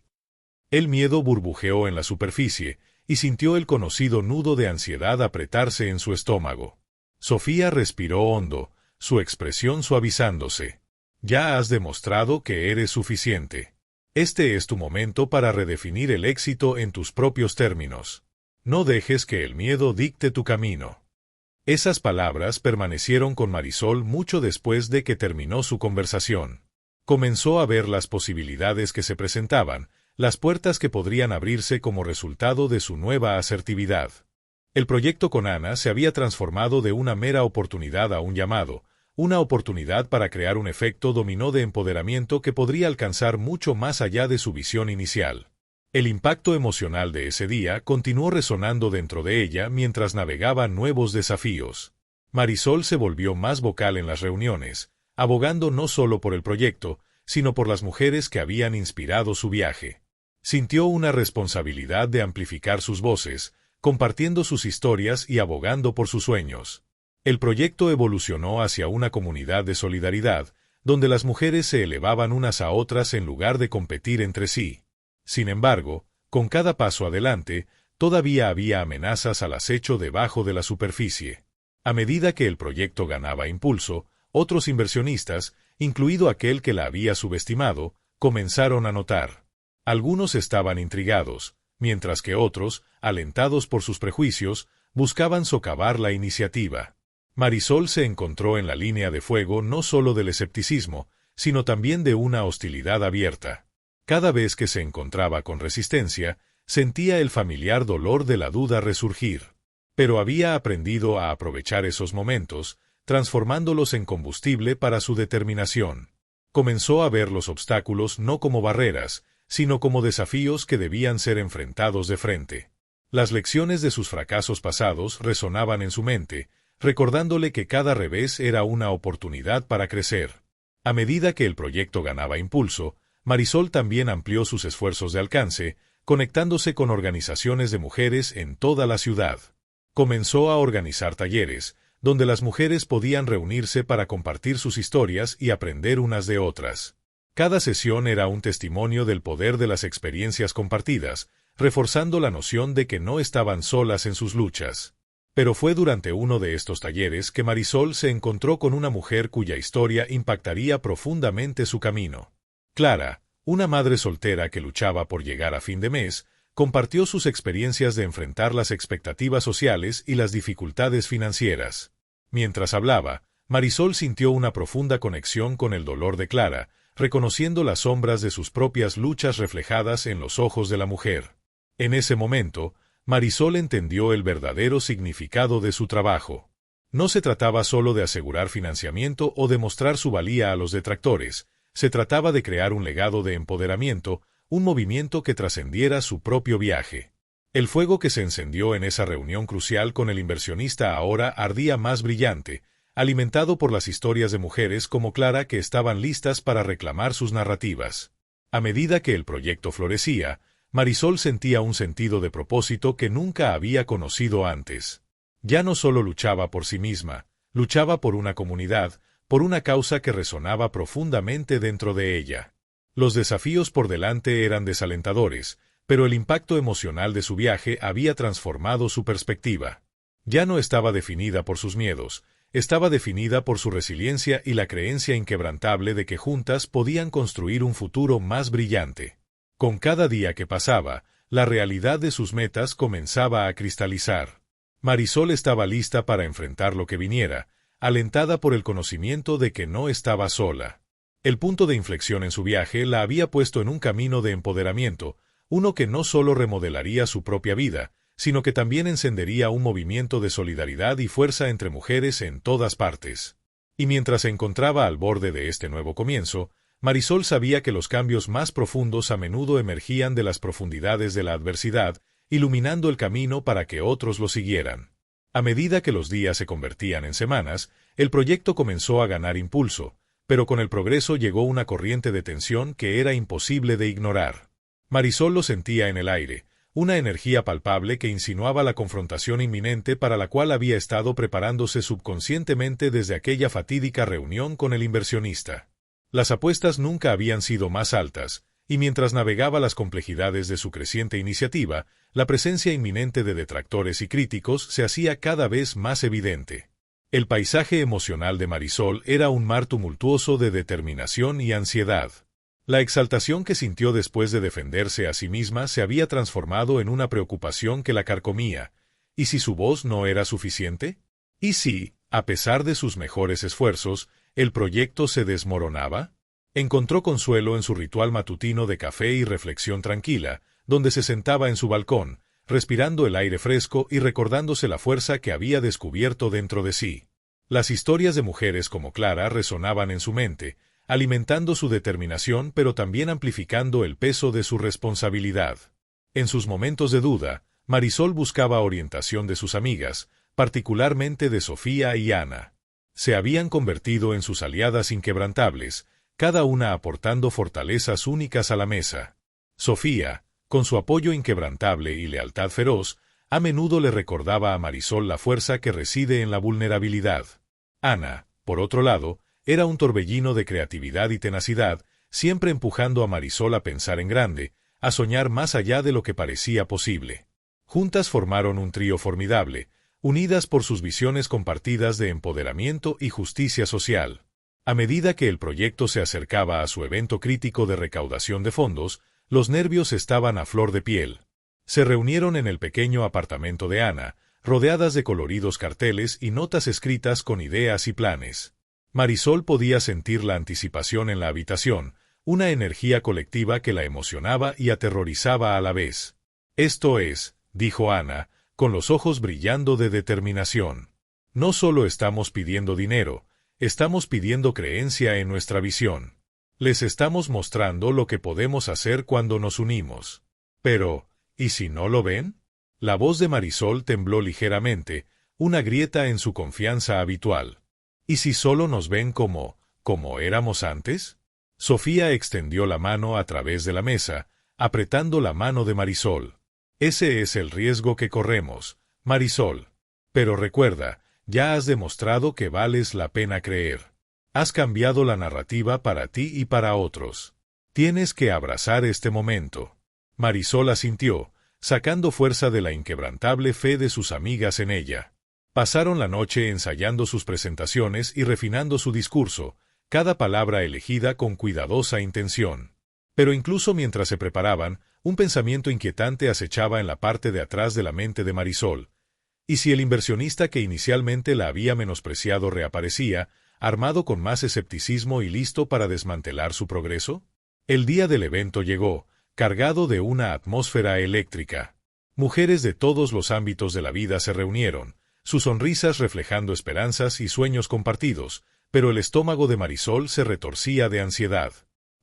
El miedo burbujeó en la superficie, y sintió el conocido nudo de ansiedad apretarse en su estómago. Sofía respiró hondo, su expresión suavizándose. «Ya has demostrado que eres suficiente. Este es tu momento para redefinir el éxito en tus propios términos. No dejes que el miedo dicte tu camino». Esas palabras permanecieron con Marisol mucho después de que terminó su conversación. Comenzó a ver las posibilidades que se presentaban, las puertas que podrían abrirse como resultado de su nueva asertividad. El proyecto con Ana se había transformado de una mera oportunidad a un llamado, una oportunidad para crear un efecto dominó de empoderamiento que podría alcanzar mucho más allá de su visión inicial. El impacto emocional de ese día continuó resonando dentro de ella mientras navegaba nuevos desafíos. Marisol se volvió más vocal en las reuniones, abogando no solo por el proyecto, sino por las mujeres que habían inspirado su viaje. Sintió una responsabilidad de amplificar sus voces, compartiendo sus historias y abogando por sus sueños. El proyecto evolucionó hacia una comunidad de solidaridad, donde las mujeres se elevaban unas a otras en lugar de competir entre sí. Sin embargo, con cada paso adelante, todavía había amenazas al acecho debajo de la superficie. A medida que el proyecto ganaba impulso, otros inversionistas, incluido aquel que la había subestimado, comenzaron a notar. Algunos estaban intrigados, mientras que otros, alentados por sus prejuicios, buscaban socavar la iniciativa. Marisol se encontró en la línea de fuego no solo del escepticismo, sino también de una hostilidad abierta. Cada vez que se encontraba con resistencia, sentía el familiar dolor de la duda resurgir. Pero había aprendido a aprovechar esos momentos, transformándolos en combustible para su determinación. Comenzó a ver los obstáculos no como barreras, sino como desafíos que debían ser enfrentados de frente. Las lecciones de sus fracasos pasados resonaban en su mente, recordándole que cada revés era una oportunidad para crecer. A medida que el proyecto ganaba impulso, Marisol también amplió sus esfuerzos de alcance, conectándose con organizaciones de mujeres en toda la ciudad. Comenzó a organizar talleres, donde las mujeres podían reunirse para compartir sus historias y aprender unas de otras. Cada sesión era un testimonio del poder de las experiencias compartidas, reforzando la noción de que no estaban solas en sus luchas. Pero fue durante uno de estos talleres que Marisol se encontró con una mujer cuya historia impactaría profundamente su camino. Clara, Una madre soltera que luchaba por llegar a fin de mes, compartió sus experiencias de enfrentar las expectativas sociales y las dificultades financieras. Mientras hablaba, Marisol sintió una profunda conexión con el dolor de Clara, reconociendo las sombras de sus propias luchas reflejadas en los ojos de la mujer. En ese momento, Marisol entendió el verdadero significado de su trabajo. No se trataba solo de asegurar financiamiento o demostrar su valía a los detractores, se trataba de crear un legado de empoderamiento, un movimiento que trascendiera su propio viaje. El fuego que se encendió en esa reunión crucial con el inversionista ahora ardía más brillante, alimentado por las historias de mujeres como Clara que estaban listas para reclamar sus narrativas. A medida que el proyecto florecía, Marisol sentía un sentido de propósito que nunca había conocido antes. Ya no solo luchaba por sí misma, luchaba por una comunidad, por una causa que resonaba profundamente dentro de ella. Los desafíos por delante eran desalentadores, pero el impacto emocional de su viaje había transformado su perspectiva. Ya no estaba definida por sus miedos, estaba definida por su resiliencia y la creencia inquebrantable de que juntas podían construir un futuro más brillante. Con cada día que pasaba, la realidad de sus metas comenzaba a cristalizar. Marisol estaba lista para enfrentar lo que viniera, alentada por el conocimiento de que no estaba sola. El punto de inflexión en su viaje la había puesto en un camino de empoderamiento, uno que no solo remodelaría su propia vida, sino que también encendería un movimiento de solidaridad y fuerza entre mujeres en todas partes. Y mientras se encontraba al borde de este nuevo comienzo, Marisol sabía que los cambios más profundos a menudo emergían de las profundidades de la adversidad, iluminando el camino para que otros lo siguieran. A medida que los días se convertían en semanas, el proyecto comenzó a ganar impulso, pero con el progreso llegó una corriente de tensión que era imposible de ignorar. Marisol lo sentía en el aire, una energía palpable que insinuaba la confrontación inminente para la cual había estado preparándose subconscientemente desde aquella fatídica reunión con el inversionista. Las apuestas nunca habían sido más altas, y mientras navegaba las complejidades de su creciente iniciativa, la presencia inminente de detractores y críticos se hacía cada vez más evidente. El paisaje emocional de Marisol era un mar tumultuoso de determinación y ansiedad. La exaltación que sintió después de defenderse a sí misma se había transformado en una preocupación que la carcomía. ¿Y si su voz no era suficiente? ¿Y si, a pesar de sus mejores esfuerzos, el proyecto se desmoronaba? Encontró consuelo en su ritual matutino de café y reflexión tranquila, donde se sentaba en su balcón, respirando el aire fresco y recordándose la fuerza que había descubierto dentro de sí. Las historias de mujeres como Clara resonaban en su mente, alimentando su determinación pero también amplificando el peso de su responsabilidad. En sus momentos de duda, Marisol buscaba orientación de sus amigas, particularmente de Sofía y Ana. Se habían convertido en sus aliadas inquebrantables, cada una aportando fortalezas únicas a la mesa. Sofía, con su apoyo inquebrantable y lealtad feroz, a menudo le recordaba a Marisol la fuerza que reside en la vulnerabilidad. Ana, por otro lado, era un torbellino de creatividad y tenacidad, siempre empujando a Marisol a pensar en grande, a soñar más allá de lo que parecía posible. Juntas formaron un trío formidable, unidas por sus visiones compartidas de empoderamiento y justicia social. A medida que el proyecto se acercaba a su evento crítico de recaudación de fondos, los nervios estaban a flor de piel. Se reunieron en el pequeño apartamento de Ana, rodeadas de coloridos carteles y notas escritas con ideas y planes. Marisol podía sentir la anticipación en la habitación, una energía colectiva que la emocionaba y aterrorizaba a la vez. «Esto es», dijo Ana, con los ojos brillando de determinación. «No solo estamos pidiendo dinero, estamos pidiendo creencia en nuestra visión. Les estamos mostrando lo que podemos hacer cuando nos unimos. Pero, ¿y si no lo ven?». La voz de Marisol tembló ligeramente, una grieta en su confianza habitual. «¿Y si solo nos ven como éramos antes?». Sofía extendió la mano a través de la mesa, apretando la mano de Marisol. «Ese es el riesgo que corremos, Marisol. Pero recuerda, ya has demostrado que vales la pena creer. Has cambiado la narrativa para ti y para otros. Tienes que abrazar este momento». Marisol asintió, sacando fuerza de la inquebrantable fe de sus amigas en ella. Pasaron la noche ensayando sus presentaciones y refinando su discurso, cada palabra elegida con cuidadosa intención. Pero incluso mientras se preparaban, un pensamiento inquietante acechaba en la parte de atrás de la mente de Marisol. ¿Y si el inversionista que inicialmente la había menospreciado reaparecía, armado con más escepticismo y listo para desmantelar su progreso? El día del evento llegó, cargado de una atmósfera eléctrica. Mujeres de todos los ámbitos de la vida se reunieron, sus sonrisas reflejando esperanzas y sueños compartidos, pero el estómago de Marisol se retorcía de ansiedad.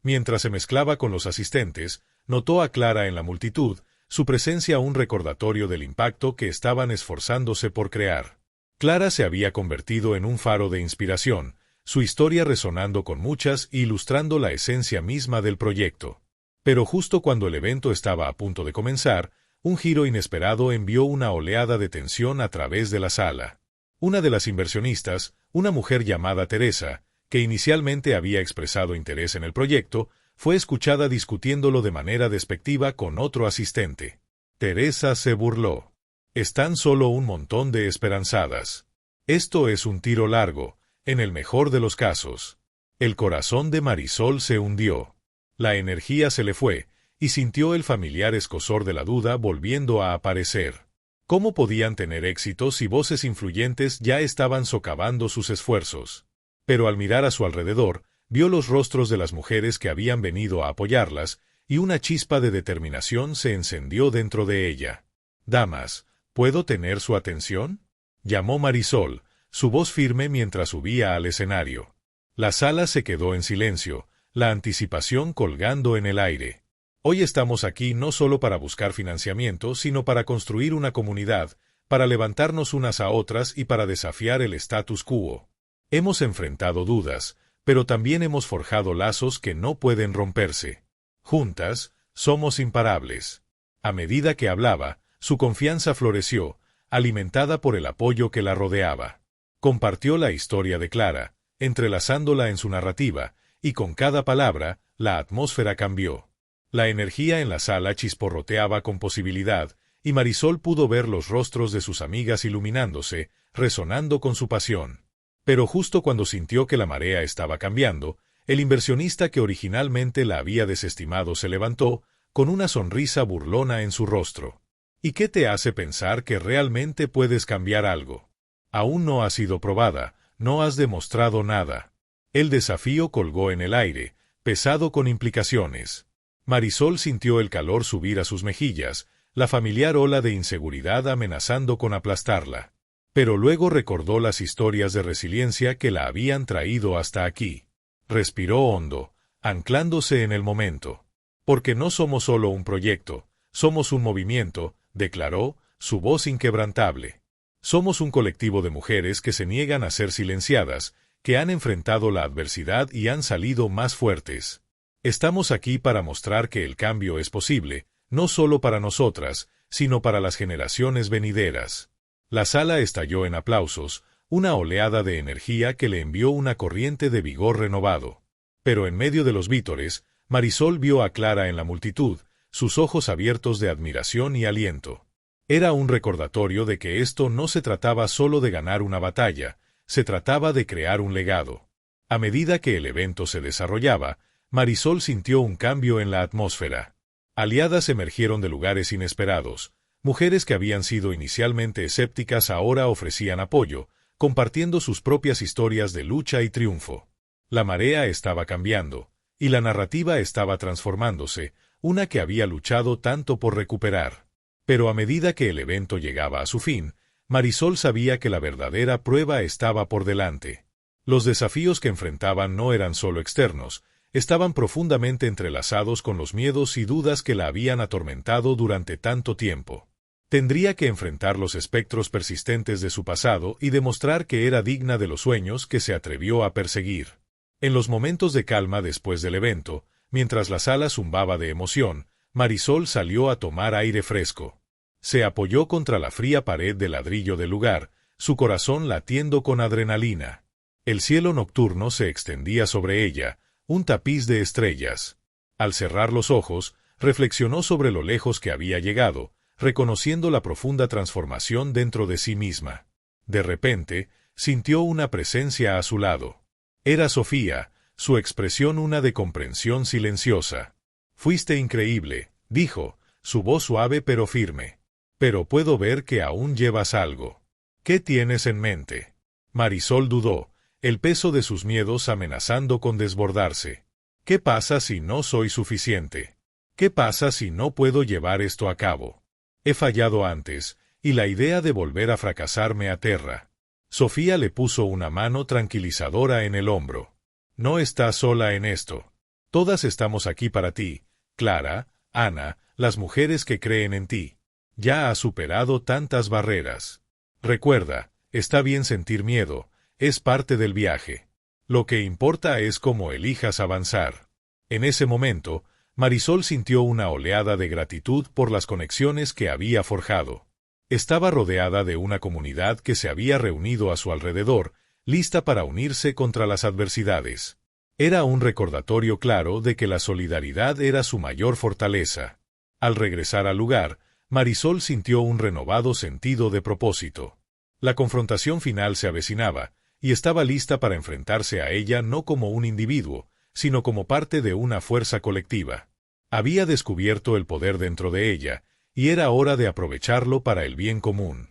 Mientras se mezclaba con los asistentes, notó a Clara en la multitud, su presencia un recordatorio del impacto que estaban esforzándose por crear. Clara se había convertido en un faro de inspiración, su historia resonando con muchas e ilustrando la esencia misma del proyecto. Pero justo cuando el evento estaba a punto de comenzar, un giro inesperado envió una oleada de tensión a través de la sala. Una de las inversionistas, una mujer llamada Teresa, que inicialmente había expresado interés en el proyecto, fue escuchada discutiéndolo de manera despectiva con otro asistente. Teresa se burló. «Están solo un montón de esperanzadas. Esto es un tiro largo, en el mejor de los casos». El corazón de Marisol se hundió. La energía se le fue, y sintió el familiar escozor de la duda volviendo a aparecer. ¿Cómo podían tener éxito si voces influyentes ya estaban socavando sus esfuerzos? Pero al mirar a su alrededor, vio los rostros de las mujeres que habían venido a apoyarlas, y una chispa de determinación se encendió dentro de ella. «Damas, ¿puedo tener su atención?», llamó Marisol, su voz firme mientras subía al escenario. La sala se quedó en silencio, la anticipación colgando en el aire. Hoy estamos aquí no solo para buscar financiamiento, sino para construir una comunidad, para levantarnos unas a otras y para desafiar el status quo. Hemos enfrentado dudas, pero también hemos forjado lazos que no pueden romperse. Juntas, somos imparables. A medida que hablaba, su confianza floreció, alimentada por el apoyo que la rodeaba. Compartió la historia de Clara, entrelazándola en su narrativa, y con cada palabra, la atmósfera cambió. La energía en la sala chisporroteaba con posibilidad, y Marisol pudo ver los rostros de sus amigas iluminándose, resonando con su pasión. Pero justo cuando sintió que la marea estaba cambiando, el inversionista que originalmente la había desestimado se levantó, con una sonrisa burlona en su rostro. ¿Y qué te hace pensar que realmente puedes cambiar algo? Aún no has sido probada, no has demostrado nada. El desafío colgó en el aire, pesado con implicaciones. Marisol sintió el calor subir a sus mejillas, la familiar ola de inseguridad amenazando con aplastarla. Pero luego recordó las historias de resiliencia que la habían traído hasta aquí. Respiró hondo, anclándose en el momento. «Porque no somos solo un proyecto, somos un movimiento», declaró, su voz inquebrantable. «Somos un colectivo de mujeres que se niegan a ser silenciadas, que han enfrentado la adversidad y han salido más fuertes. Estamos aquí para mostrar que el cambio es posible, no solo para nosotras, sino para las generaciones venideras». La sala estalló en aplausos, una oleada de energía que le envió una corriente de vigor renovado. Pero en medio de los vítores, Marisol vio a Clara en la multitud, sus ojos abiertos de admiración y aliento. Era un recordatorio de que esto no se trataba solo de ganar una batalla, se trataba de crear un legado. A medida que el evento se desarrollaba, Marisol sintió un cambio en la atmósfera. Aliadas emergieron de lugares inesperados. Mujeres que habían sido inicialmente escépticas ahora ofrecían apoyo, compartiendo sus propias historias de lucha y triunfo. La marea estaba cambiando, y la narrativa estaba transformándose, una que había luchado tanto por recuperar. Pero a medida que el evento llegaba a su fin, Marisol sabía que la verdadera prueba estaba por delante. Los desafíos que enfrentaban no eran solo externos, estaban profundamente entrelazados con los miedos y dudas que la habían atormentado durante tanto tiempo. Tendría que enfrentar los espectros persistentes de su pasado y demostrar que era digna de los sueños que se atrevió a perseguir. En los momentos de calma después del evento, mientras la sala zumbaba de emoción, Marisol salió a tomar aire fresco. Se apoyó contra la fría pared de ladrillo del lugar, su corazón latiendo con adrenalina. El cielo nocturno se extendía sobre ella, un tapiz de estrellas. Al cerrar los ojos, reflexionó sobre lo lejos que había llegado, reconociendo la profunda transformación dentro de sí misma. De repente, sintió una presencia a su lado. Era Sofía, su expresión una de comprensión silenciosa. Fuiste increíble, dijo, su voz suave pero firme. Pero puedo ver que aún llevas algo. ¿Qué tienes en mente? Marisol dudó, el peso de sus miedos amenazando con desbordarse. ¿Qué pasa si no soy suficiente? ¿Qué pasa si no puedo llevar esto a cabo? He fallado antes, y la idea de volver a fracasar me aterra. Sofía le puso una mano tranquilizadora en el hombro. No estás sola en esto. Todas estamos aquí para ti, Clara, Ana, las mujeres que creen en ti. Ya has superado tantas barreras. Recuerda, está bien sentir miedo, es parte del viaje. Lo que importa es cómo elijas avanzar. En ese momento, Marisol sintió una oleada de gratitud por las conexiones que había forjado. Estaba rodeada de una comunidad que se había reunido a su alrededor, lista para unirse contra las adversidades. Era un recordatorio claro de que la solidaridad era su mayor fortaleza. Al regresar al lugar, Marisol sintió un renovado sentido de propósito. La confrontación final se avecinaba, y estaba lista para enfrentarse a ella no como un individuo, sino como parte de una fuerza colectiva. Había descubierto el poder dentro de ella, y era hora de aprovecharlo para el bien común.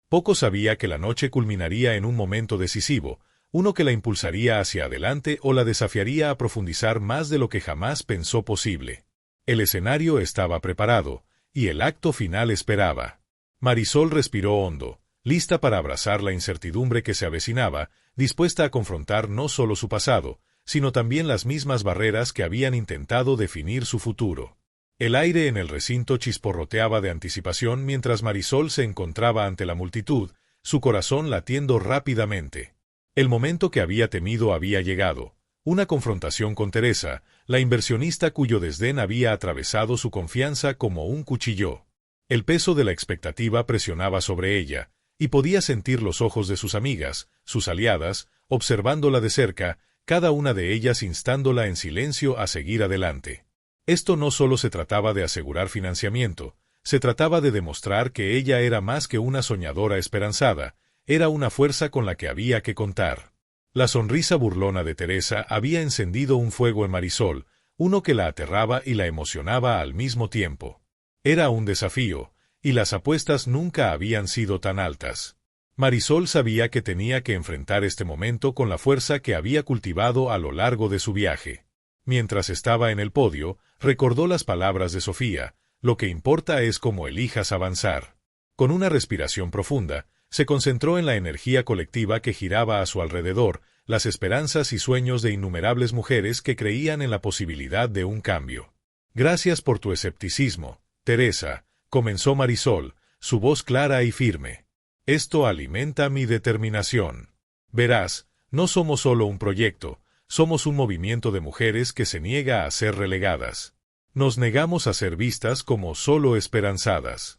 Poco sabía que la noche culminaría en un momento decisivo, uno que la impulsaría hacia adelante o la desafiaría a profundizar más de lo que jamás pensó posible. El escenario estaba preparado, y el acto final esperaba. Marisol respiró hondo, lista para abrazar la incertidumbre que se avecinaba, dispuesta a confrontar no solo su pasado, sino también las mismas barreras que habían intentado definir su futuro. El aire en el recinto chisporroteaba de anticipación mientras Marisol se encontraba ante la multitud, su corazón latiendo rápidamente. El momento que había temido había llegado. Una confrontación con Teresa, la inversionista cuyo desdén había atravesado su confianza como un cuchillo. El peso de la expectativa presionaba sobre ella, y podía sentir los ojos de sus amigas, sus aliadas, observándola de cerca, cada una de ellas instándola en silencio a seguir adelante. Esto no solo se trataba de asegurar financiamiento, se trataba de demostrar que ella era más que una soñadora esperanzada, era una fuerza con la que había que contar. La sonrisa burlona de Teresa había encendido un fuego en Marisol, uno que la aterraba y la emocionaba al mismo tiempo. Era un desafío, y las apuestas nunca habían sido tan altas. Marisol sabía que tenía que enfrentar este momento con la fuerza que había cultivado a lo largo de su viaje. Mientras estaba en el podio, recordó las palabras de Sofía, lo que importa es cómo elijas avanzar. Con una respiración profunda, se concentró en la energía colectiva que giraba a su alrededor, las esperanzas y sueños de innumerables mujeres que creían en la posibilidad de un cambio. Gracias por tu escepticismo, Teresa, comenzó Marisol, su voz clara y firme. Esto alimenta mi determinación. Verás, no somos solo un proyecto, somos un movimiento de mujeres que se niega a ser relegadas. Nos negamos a ser vistas como solo esperanzadas.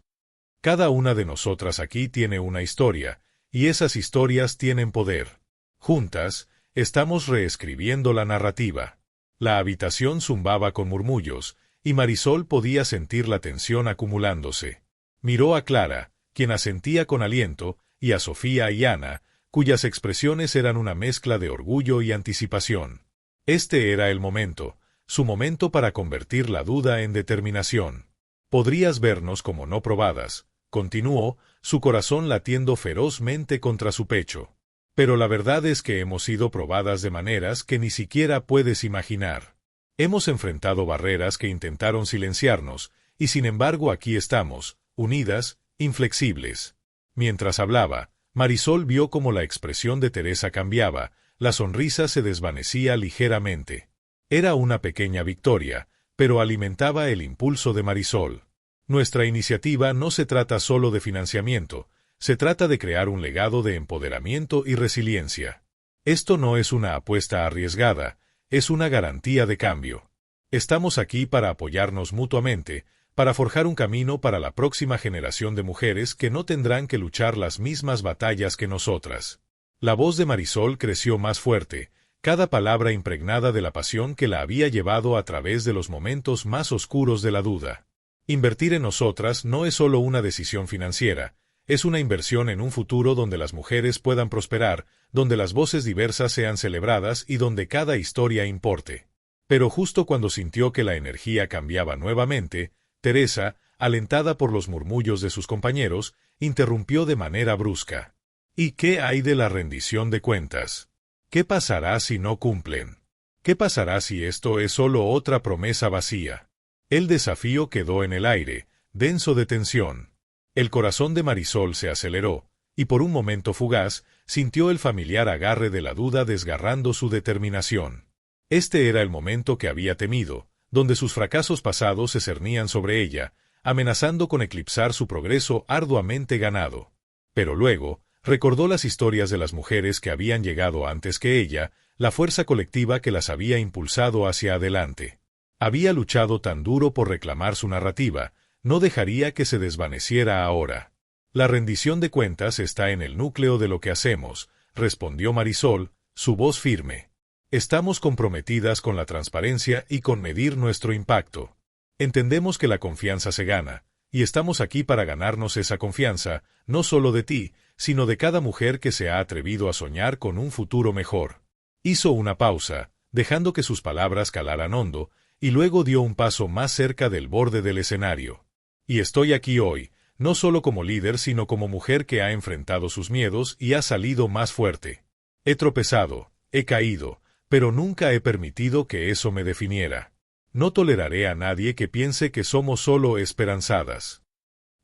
Cada una de nosotras aquí tiene una historia, y esas historias tienen poder. Juntas, estamos reescribiendo la narrativa. La habitación zumbaba con murmullos, y Marisol podía sentir la tensión acumulándose. Miró a Clara, quien asentía con aliento, y a Sofía y Ana, cuyas expresiones eran una mezcla de orgullo y anticipación. Este era el momento, su momento para convertir la duda en determinación. Podrías vernos como no probadas, continuó, su corazón latiendo ferozmente contra su pecho. Pero la verdad es que hemos sido probadas de maneras que ni siquiera puedes imaginar. Hemos enfrentado barreras que intentaron silenciarnos, y sin embargo aquí estamos, unidas, inflexibles. Mientras hablaba, Marisol vio cómo la expresión de Teresa cambiaba, la sonrisa se desvanecía ligeramente. Era una pequeña victoria, pero alimentaba el impulso de Marisol. Nuestra iniciativa no se trata solo de financiamiento, se trata de crear un legado de empoderamiento y resiliencia. Esto no es una apuesta arriesgada, es una garantía de cambio. Estamos aquí para apoyarnos mutuamente, para forjar un camino para la próxima generación de mujeres que no tendrán que luchar las mismas batallas que nosotras. La voz de Marisol creció más fuerte, cada palabra impregnada de la pasión que la había llevado a través de los momentos más oscuros de la duda. Invertir en nosotras no es solo una decisión financiera, es una inversión en un futuro donde las mujeres puedan prosperar, donde las voces diversas sean celebradas y donde cada historia importe. Pero justo cuando sintió que la energía cambiaba nuevamente, Teresa, alentada por los murmullos de sus compañeros, interrumpió de manera brusca. ¿Y qué hay de la rendición de cuentas? ¿Qué pasará si no cumplen? ¿Qué pasará si esto es solo otra promesa vacía? El desafío quedó en el aire, denso de tensión. El corazón de Marisol se aceleró, y por un momento fugaz, sintió el familiar agarre de la duda desgarrando su determinación. Este era el momento que había temido, donde sus fracasos pasados se cernían sobre ella, amenazando con eclipsar su progreso arduamente ganado. Pero luego, recordó las historias de las mujeres que habían llegado antes que ella, la fuerza colectiva que las había impulsado hacia adelante. Había luchado tan duro por reclamar su narrativa, no dejaría que se desvaneciera ahora. La rendición de cuentas está en el núcleo de lo que hacemos, respondió Marisol, su voz firme. Estamos comprometidas con la transparencia y con medir nuestro impacto. Entendemos que la confianza se gana, y estamos aquí para ganarnos esa confianza, no solo de ti, sino de cada mujer que se ha atrevido a soñar con un futuro mejor. Hizo una pausa, dejando que sus palabras calaran hondo, y luego dio un paso más cerca del borde del escenario. Y estoy aquí hoy, no solo como líder sino como mujer que ha enfrentado sus miedos y ha salido más fuerte. He tropezado, he caído, pero nunca he permitido que eso me definiera. No toleraré a nadie que piense que somos solo esperanzadas.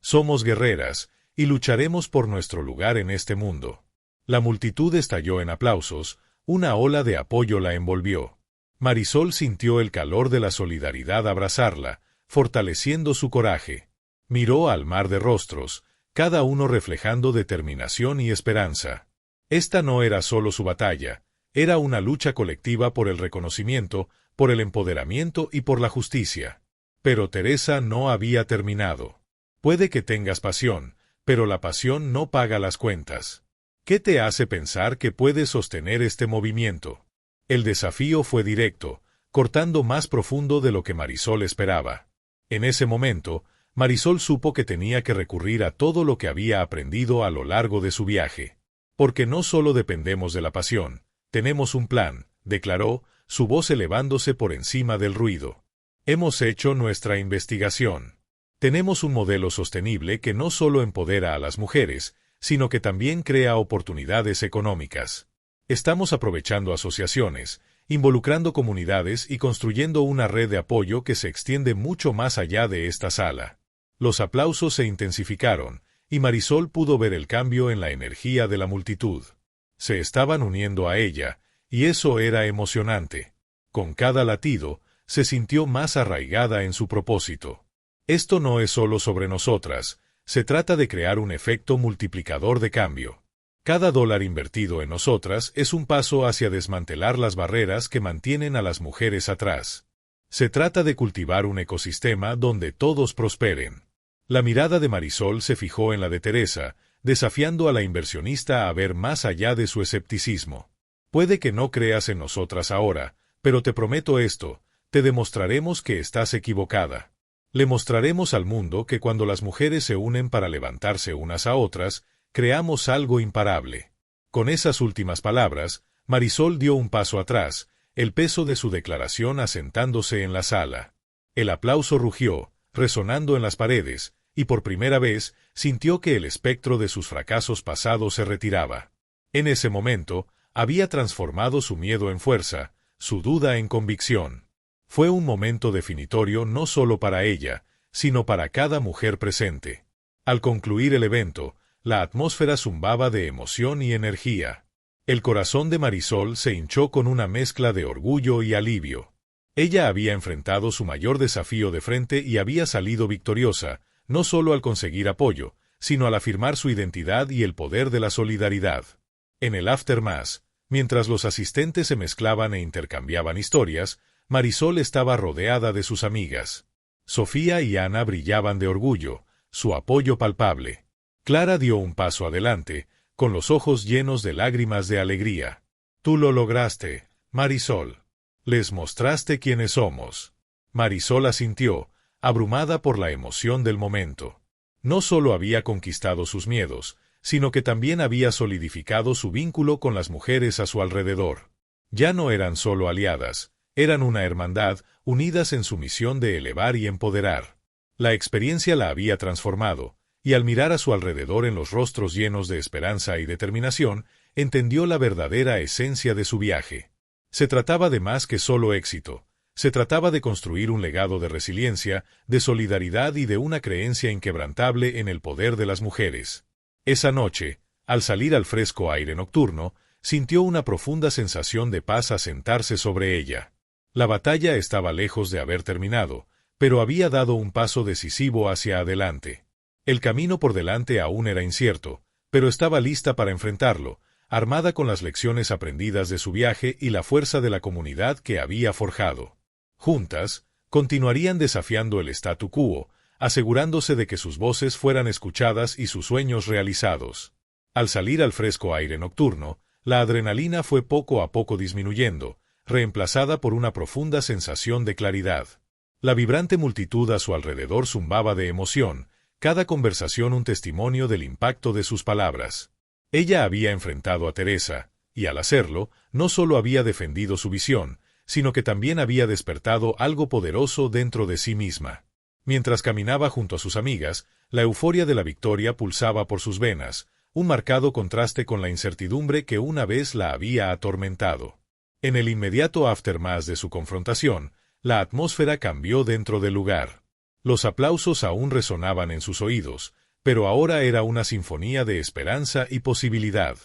Somos guerreras, y lucharemos por nuestro lugar en este mundo. La multitud estalló en aplausos, una ola de apoyo la envolvió. Marisol sintió el calor de la solidaridad abrazarla, fortaleciendo su coraje. Miró al mar de rostros, cada uno reflejando determinación y esperanza. Esta no era solo su batalla, era una lucha colectiva por el reconocimiento, por el empoderamiento y por la justicia. Pero Teresa no había terminado. Puede que tengas pasión, pero la pasión no paga las cuentas. ¿Qué te hace pensar que puedes sostener este movimiento? El desafío fue directo, cortando más profundo de lo que Marisol esperaba. En ese momento, Marisol supo que tenía que recurrir a todo lo que había aprendido a lo largo de su viaje. Porque no solo dependemos de la pasión, tenemos un plan, declaró, su voz elevándose por encima del ruido. Hemos hecho nuestra investigación. Tenemos un modelo sostenible que no solo empodera a las mujeres, sino que también crea oportunidades económicas. Estamos aprovechando asociaciones, involucrando comunidades y construyendo una red de apoyo que se extiende mucho más allá de esta sala. Los aplausos se intensificaron, y Marisol pudo ver el cambio en la energía de la multitud. Se estaban uniendo a ella, y eso era emocionante. Con cada latido, se sintió más arraigada en su propósito. Esto no es solo sobre nosotras, se trata de crear un efecto multiplicador de cambio. Cada dólar invertido en nosotras es un paso hacia desmantelar las barreras que mantienen a las mujeres atrás. Se trata de cultivar un ecosistema donde todos prosperen. La mirada de Marisol se fijó en la de Teresa, desafiando a la inversionista a ver más allá de su escepticismo. Puede que no creas en nosotras ahora, pero te prometo esto, te demostraremos que estás equivocada. Le mostraremos al mundo que cuando las mujeres se unen para levantarse unas a otras, creamos algo imparable. Con esas últimas palabras, Marisol dio un paso atrás, el peso de su declaración asentándose en la sala. El aplauso rugió, resonando en las paredes, y por primera vez sintió que el espectro de sus fracasos pasados se retiraba. En ese momento, había transformado su miedo en fuerza, su duda en convicción. Fue un momento definitorio no solo para ella, sino para cada mujer presente. Al concluir el evento, la atmósfera zumbaba de emoción y energía. El corazón de Marisol se hinchó con una mezcla de orgullo y alivio. Ella había enfrentado su mayor desafío de frente y había salido victoriosa, no solo al conseguir apoyo, sino al afirmar su identidad y el poder de la solidaridad. En el aftermath, mientras los asistentes se mezclaban e intercambiaban historias, Marisol estaba rodeada de sus amigas. Sofía y Ana brillaban de orgullo, su apoyo palpable. Clara dio un paso adelante, con los ojos llenos de lágrimas de alegría. Tú lo lograste, Marisol. Les mostraste quiénes somos. Marisol asintió, abrumada por la emoción del momento. No solo había conquistado sus miedos, sino que también había solidificado su vínculo con las mujeres a su alrededor. Ya no eran solo aliadas, Eran una hermandad, unidas en su misión de elevar y empoderar. La experiencia la había transformado, y al mirar a su alrededor en los rostros llenos de esperanza y determinación, entendió la verdadera esencia de su viaje. Se trataba de más que solo éxito. Se trataba de construir un legado de resiliencia, de solidaridad y de una creencia inquebrantable en el poder de las mujeres. Esa noche, al salir al fresco aire nocturno, sintió una profunda sensación de paz asentarse sobre ella. La batalla estaba lejos de haber terminado, pero había dado un paso decisivo hacia adelante. El camino por delante aún era incierto, pero estaba lista para enfrentarlo, armada con las lecciones aprendidas de su viaje y la fuerza de la comunidad que había forjado. Juntas, continuarían desafiando el statu quo, asegurándose de que sus voces fueran escuchadas y sus sueños realizados. Al salir al fresco aire nocturno, la adrenalina fue poco a poco disminuyendo, reemplazada por una profunda sensación de claridad. La vibrante multitud a su alrededor zumbaba de emoción, cada conversación un testimonio del impacto de sus palabras. Ella había enfrentado a Teresa, y al hacerlo, no solo había defendido su visión, sino que también había despertado algo poderoso dentro de sí misma. Mientras caminaba junto a sus amigas, la euforia de la victoria pulsaba por sus venas, un marcado contraste con la incertidumbre que una vez la había atormentado. En el inmediato aftermath de su confrontación, la atmósfera cambió dentro del lugar. Los aplausos aún resonaban en sus oídos, pero ahora era una sinfonía de esperanza y posibilidad.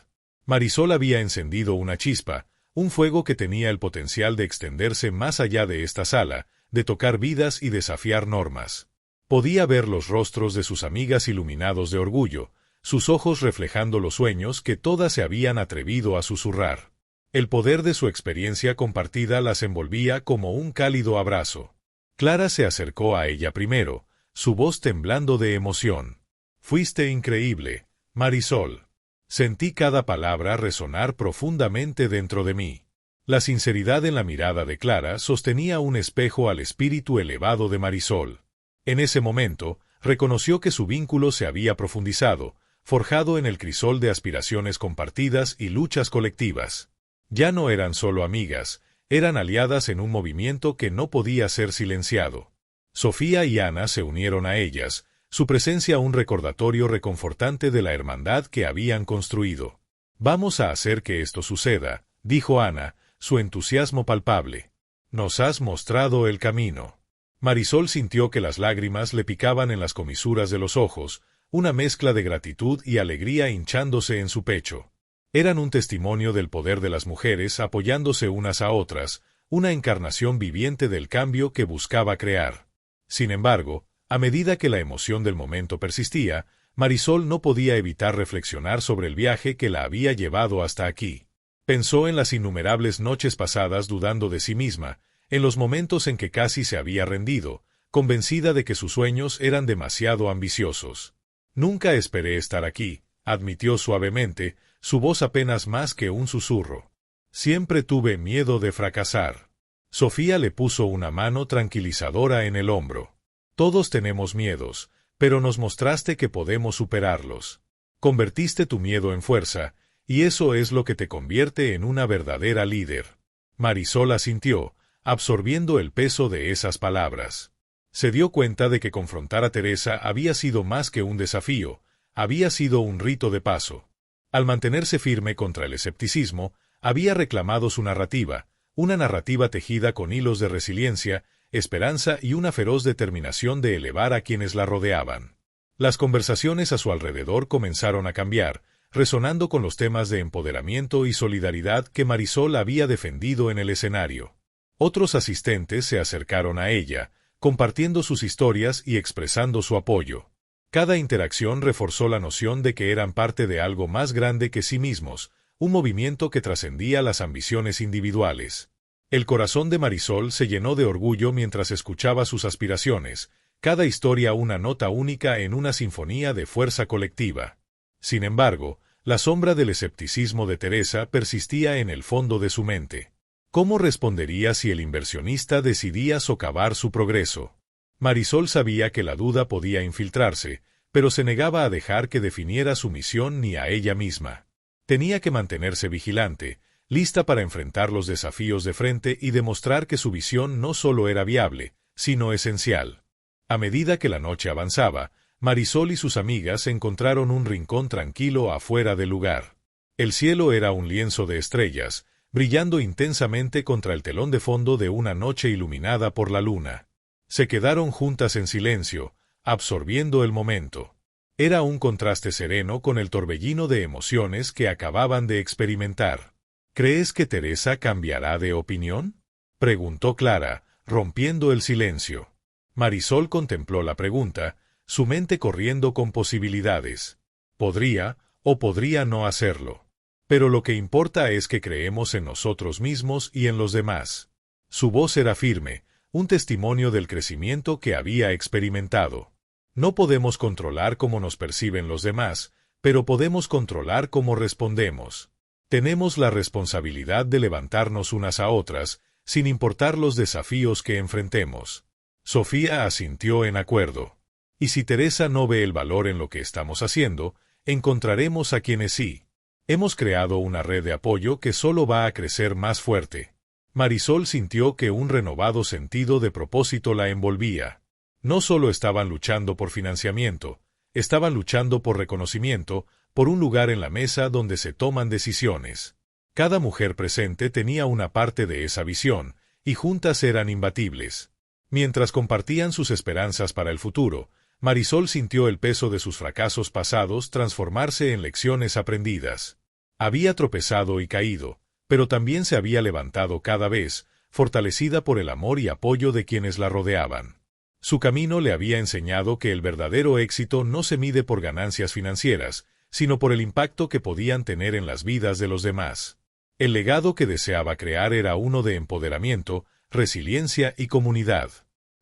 Marisol había encendido una chispa, un fuego que tenía el potencial de extenderse más allá de esta sala, de tocar vidas y desafiar normas. Podía ver los rostros de sus amigas iluminados de orgullo, sus ojos reflejando los sueños que todas se habían atrevido a susurrar. El poder de su experiencia compartida las envolvía como un cálido abrazo. Clara se acercó a ella primero, su voz temblando de emoción. «Fuiste increíble, Marisol». Sentí cada palabra resonar profundamente dentro de mí. La sinceridad en la mirada de Clara sostenía un espejo al espíritu elevado de Marisol. En ese momento, reconoció que su vínculo se había profundizado, forjado en el crisol de aspiraciones compartidas y luchas colectivas. Ya no eran solo amigas, eran aliadas en un movimiento que no podía ser silenciado. Sofía y Ana se unieron a ellas, su presencia un recordatorio reconfortante de la hermandad que habían construido. «Vamos a hacer que esto suceda», dijo Ana, su entusiasmo palpable. «Nos has mostrado el camino». Marisol sintió que las lágrimas le picaban en las comisuras de los ojos, una mezcla de gratitud y alegría hinchándose en su pecho. Eran un testimonio del poder de las mujeres apoyándose unas a otras, una encarnación viviente del cambio que buscaba crear. Sin embargo, a medida que la emoción del momento persistía, Marisol no podía evitar reflexionar sobre el viaje que la había llevado hasta aquí. Pensó en las innumerables noches pasadas dudando de sí misma, en los momentos en que casi se había rendido, convencida de que sus sueños eran demasiado ambiciosos. «Nunca esperé estar aquí», admitió suavemente, su voz apenas más que un susurro. «Siempre tuve miedo de fracasar». Sofía le puso una mano tranquilizadora en el hombro. «Todos tenemos miedos, pero nos mostraste que podemos superarlos. Convertiste tu miedo en fuerza, y eso es lo que te convierte en una verdadera líder». Marisol asintió, absorbiendo el peso de esas palabras. Se dio cuenta de que confrontar a Teresa había sido más que un desafío, había sido un rito de paso. Al mantenerse firme contra el escepticismo, había reclamado su narrativa, una narrativa tejida con hilos de resiliencia, esperanza y una feroz determinación de elevar a quienes la rodeaban. Las conversaciones a su alrededor comenzaron a cambiar, resonando con los temas de empoderamiento y solidaridad que Marisol había defendido en el escenario. Otros asistentes se acercaron a ella, compartiendo sus historias y expresando su apoyo. Cada interacción reforzó la noción de que eran parte de algo más grande que sí mismos, un movimiento que trascendía las ambiciones individuales. El corazón de Marisol se llenó de orgullo mientras escuchaba sus aspiraciones, cada historia una nota única en una sinfonía de fuerza colectiva. Sin embargo, la sombra del escepticismo de Teresa persistía en el fondo de su mente. ¿Cómo respondería si el inversionista decidía socavar su progreso? Marisol sabía que la duda podía infiltrarse, pero se negaba a dejar que definiera su misión ni a ella misma. Tenía que mantenerse vigilante, lista para enfrentar los desafíos de frente y demostrar que su visión no solo era viable, sino esencial. A medida que la noche avanzaba, Marisol y sus amigas encontraron un rincón tranquilo afuera del lugar. El cielo era un lienzo de estrellas, brillando intensamente contra el telón de fondo de una noche iluminada por la luna. Se quedaron juntas en silencio, absorbiendo el momento. Era un contraste sereno con el torbellino de emociones que acababan de experimentar. ¿Crees que Teresa cambiará de opinión?, preguntó Clara, rompiendo el silencio. Marisol contempló la pregunta, su mente corriendo con posibilidades. Podría, o podría no hacerlo. Pero lo que importa es que creemos en nosotros mismos y en los demás. Su voz era firme, un testimonio del crecimiento que había experimentado. No podemos controlar cómo nos perciben los demás, pero podemos controlar cómo respondemos. Tenemos la responsabilidad de levantarnos unas a otras, sin importar los desafíos que enfrentemos. Sofía asintió en acuerdo. Y si Teresa no ve el valor en lo que estamos haciendo, encontraremos a quienes sí. Hemos creado una red de apoyo que solo va a crecer más fuerte. Marisol sintió que un renovado sentido de propósito la envolvía. No solo estaban luchando por financiamiento, estaban luchando por reconocimiento, por un lugar en la mesa donde se toman decisiones. Cada mujer presente tenía una parte de esa visión, y juntas eran imbatibles. Mientras compartían sus esperanzas para el futuro, Marisol sintió el peso de sus fracasos pasados transformarse en lecciones aprendidas. Había tropezado y caído, pero también se había levantado cada vez, fortalecida por el amor y apoyo de quienes la rodeaban. Su camino le había enseñado que el verdadero éxito no se mide por ganancias financieras, sino por el impacto que podían tener en las vidas de los demás. El legado que deseaba crear era uno de empoderamiento, resiliencia y comunidad.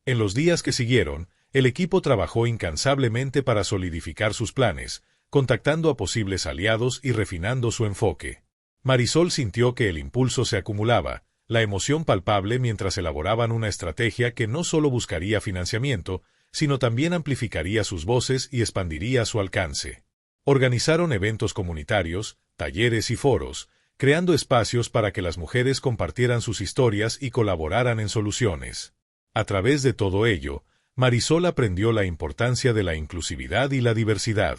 En los días que siguieron, el equipo trabajó incansablemente para solidificar sus planes, contactando a posibles aliados y refinando su enfoque. Marisol sintió que el impulso se acumulaba, la emoción palpable mientras elaboraban una estrategia que no solo buscaría financiamiento, sino también amplificaría sus voces y expandiría su alcance. Organizaron eventos comunitarios, talleres y foros, creando espacios para que las mujeres compartieran sus historias y colaboraran en soluciones. A través de todo ello, Marisol aprendió la importancia de la inclusividad y la diversidad.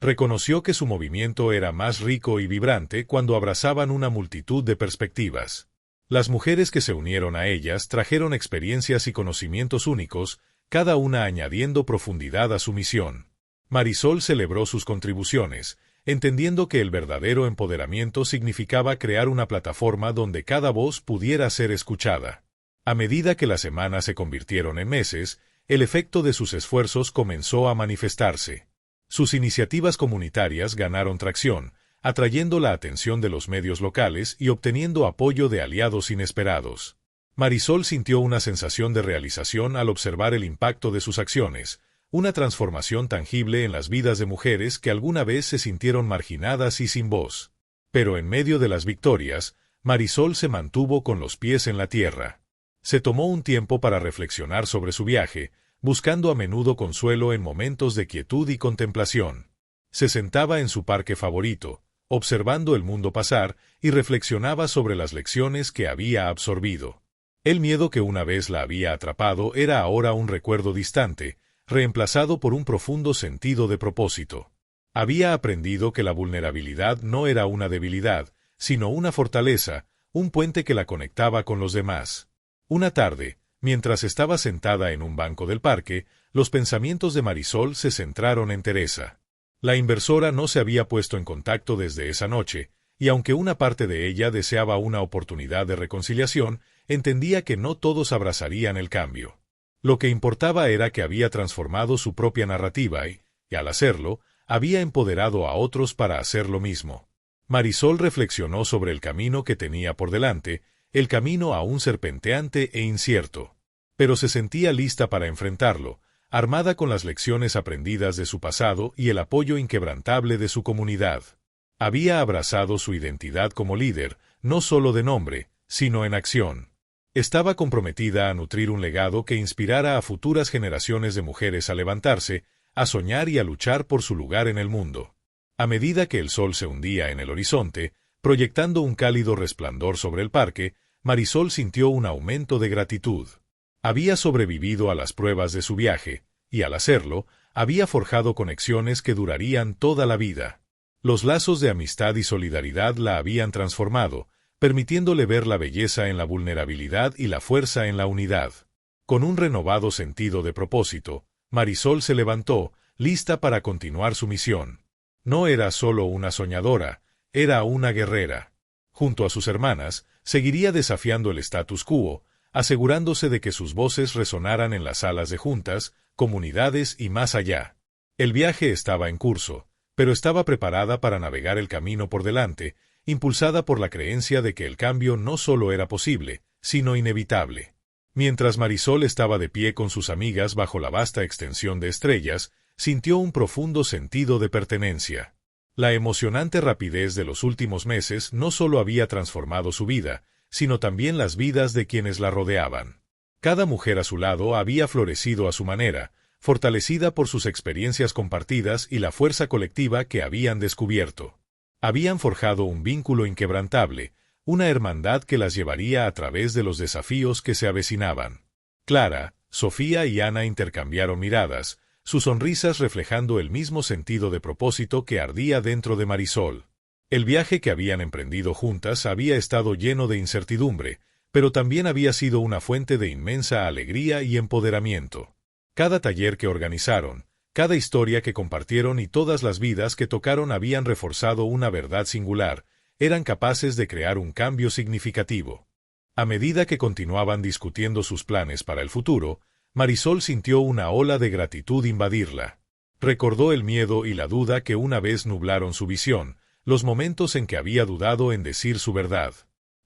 Reconoció que su movimiento era más rico y vibrante cuando abrazaban una multitud de perspectivas. Las mujeres que se unieron a ellas trajeron experiencias y conocimientos únicos, cada una añadiendo profundidad a su misión. Marisol celebró sus contribuciones, entendiendo que el verdadero empoderamiento significaba crear una plataforma donde cada voz pudiera ser escuchada. A medida que las semanas se convirtieron en meses, el efecto de sus esfuerzos comenzó a manifestarse. Sus iniciativas comunitarias ganaron tracción, atrayendo la atención de los medios locales y obteniendo apoyo de aliados inesperados. Marisol sintió una sensación de realización al observar el impacto de sus acciones, una transformación tangible en las vidas de mujeres que alguna vez se sintieron marginadas y sin voz. Pero en medio de las victorias, Marisol se mantuvo con los pies en la tierra. Se tomó un tiempo para reflexionar sobre su viaje, buscando a menudo consuelo en momentos de quietud y contemplación. Se sentaba en su parque favorito, observando el mundo pasar, y reflexionaba sobre las lecciones que había absorbido. El miedo que una vez la había atrapado era ahora un recuerdo distante, reemplazado por un profundo sentido de propósito. Había aprendido que la vulnerabilidad no era una debilidad, sino una fortaleza, un puente que la conectaba con los demás. Una tarde, mientras estaba sentada en un banco del parque, los pensamientos de Marisol se centraron en Teresa. La inversora no se había puesto en contacto desde esa noche, y aunque una parte de ella deseaba una oportunidad de reconciliación, entendía que no todos abrazarían el cambio. Lo que importaba era que había transformado su propia narrativa y, al hacerlo, había empoderado a otros para hacer lo mismo. Marisol reflexionó sobre el camino que tenía por delante, el camino aún serpenteante e incierto. Pero se sentía lista para enfrentarlo, armada con las lecciones aprendidas de su pasado y el apoyo inquebrantable de su comunidad. Había abrazado su identidad como líder, no solo de nombre, sino en acción. Estaba comprometida a nutrir un legado que inspirara a futuras generaciones de mujeres a levantarse, a soñar y a luchar por su lugar en el mundo. A medida que el sol se hundía en el horizonte, Proyectando un cálido resplandor sobre el parque, Marisol sintió un aumento de gratitud. Había sobrevivido a las pruebas de su viaje, y al hacerlo, había forjado conexiones que durarían toda la vida. Los lazos de amistad y solidaridad la habían transformado, permitiéndole ver la belleza en la vulnerabilidad y la fuerza en la unidad. Con un renovado sentido de propósito, Marisol se levantó, lista para continuar su misión. No era solo una soñadora, era una guerrera. Junto a sus hermanas, seguiría desafiando el status quo, asegurándose de que sus voces resonaran en las salas de juntas, comunidades y más allá. El viaje estaba en curso, pero estaba preparada para navegar el camino por delante, impulsada por la creencia de que el cambio no solo era posible, sino inevitable. Mientras Marisol estaba de pie con sus amigas bajo la vasta extensión de estrellas, sintió un profundo sentido de pertenencia. La emocionante rapidez de los últimos meses no solo había transformado su vida, sino también las vidas de quienes la rodeaban. Cada mujer a su lado había florecido a su manera, fortalecida por sus experiencias compartidas y la fuerza colectiva que habían descubierto. Habían forjado un vínculo inquebrantable, una hermandad que las llevaría a través de los desafíos que se avecinaban. Clara, Sofía y Ana intercambiaron miradas, sus sonrisas reflejando el mismo sentido de propósito que ardía dentro de Marisol. El viaje que habían emprendido juntas había estado lleno de incertidumbre, pero también había sido una fuente de inmensa alegría y empoderamiento. Cada taller que organizaron, cada historia que compartieron y todas las vidas que tocaron habían reforzado una verdad singular, eran capaces de crear un cambio significativo. A medida que continuaban discutiendo sus planes para el futuro, Marisol sintió una ola de gratitud invadirla. Recordó el miedo y la duda que una vez nublaron su visión, los momentos en que había dudado en decir su verdad.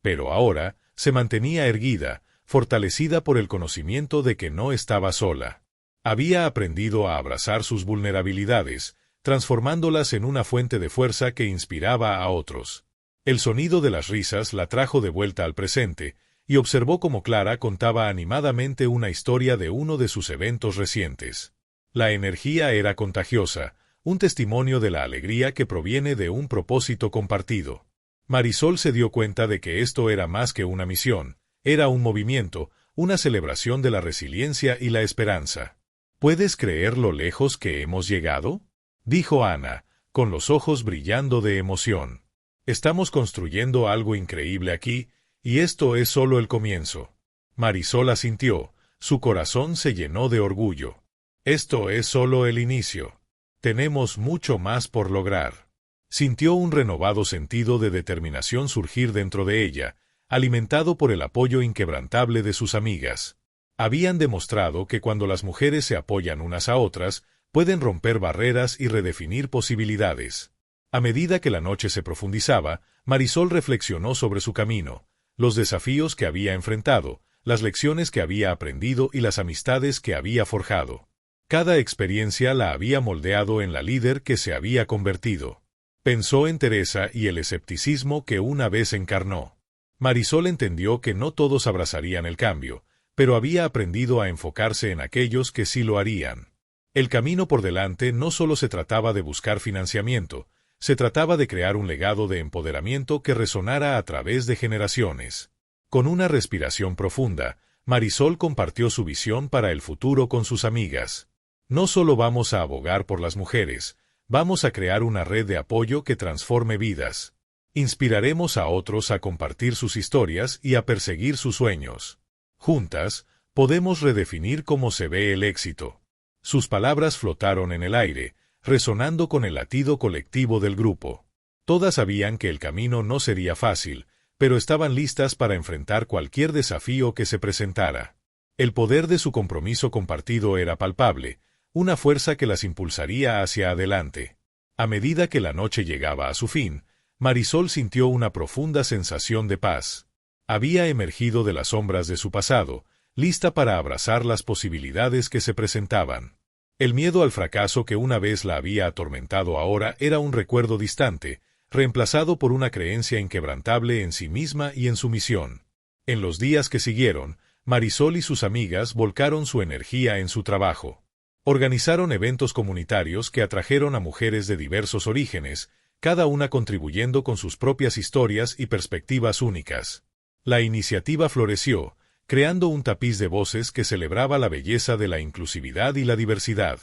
Pero ahora, se mantenía erguida, fortalecida por el conocimiento de que no estaba sola. Había aprendido a abrazar sus vulnerabilidades, transformándolas en una fuente de fuerza que inspiraba a otros. El sonido de las risas la trajo de vuelta al presente, y observó cómo Clara contaba animadamente una historia de uno de sus eventos recientes. La energía era contagiosa, un testimonio de la alegría que proviene de un propósito compartido. Marisol se dio cuenta de que esto era más que una misión, era un movimiento, una celebración de la resiliencia y la esperanza. ¿Puedes creer lo lejos que hemos llegado?, dijo Ana, con los ojos brillando de emoción. Estamos construyendo algo increíble aquí, y esto es solo el comienzo. Marisol asintió, su corazón se llenó de orgullo. Esto es solo el inicio. Tenemos mucho más por lograr. Sintió un renovado sentido de determinación surgir dentro de ella, alimentado por el apoyo inquebrantable de sus amigas. Habían demostrado que cuando las mujeres se apoyan unas a otras, pueden romper barreras y redefinir posibilidades. A medida que la noche se profundizaba, Marisol reflexionó sobre su camino, los desafíos que había enfrentado, las lecciones que había aprendido y las amistades que había forjado. Cada experiencia la había moldeado en la líder que se había convertido. Pensó en Teresa y el escepticismo que una vez encarnó. Marisol entendió que no todos abrazarían el cambio, pero había aprendido a enfocarse en aquellos que sí lo harían. El camino por delante no solo se trataba de buscar financiamiento, se trataba de crear un legado de empoderamiento que resonara a través de generaciones. Con una respiración profunda, Marisol compartió su visión para el futuro con sus amigas. No solo vamos a abogar por las mujeres, vamos a crear una red de apoyo que transforme vidas. Inspiraremos a otros a compartir sus historias y a perseguir sus sueños. Juntas, podemos redefinir cómo se ve el éxito. Sus palabras flotaron en el aire, resonando con el latido colectivo del grupo. Todas sabían que el camino no sería fácil, pero estaban listas para enfrentar cualquier desafío que se presentara. El poder de su compromiso compartido era palpable, una fuerza que las impulsaría hacia adelante. A medida que la noche llegaba a su fin, Marisol sintió una profunda sensación de paz. Había emergido de las sombras de su pasado, lista para abrazar las posibilidades que se presentaban. El miedo al fracaso que una vez la había atormentado ahora era un recuerdo distante, reemplazado por una creencia inquebrantable en sí misma y en su misión. En los días que siguieron, Marisol y sus amigas volcaron su energía en su trabajo. Organizaron eventos comunitarios que atrajeron a mujeres de diversos orígenes, cada una contribuyendo con sus propias historias y perspectivas únicas. La iniciativa floreció, creando un tapiz de voces que celebraba la belleza de la inclusividad y la diversidad.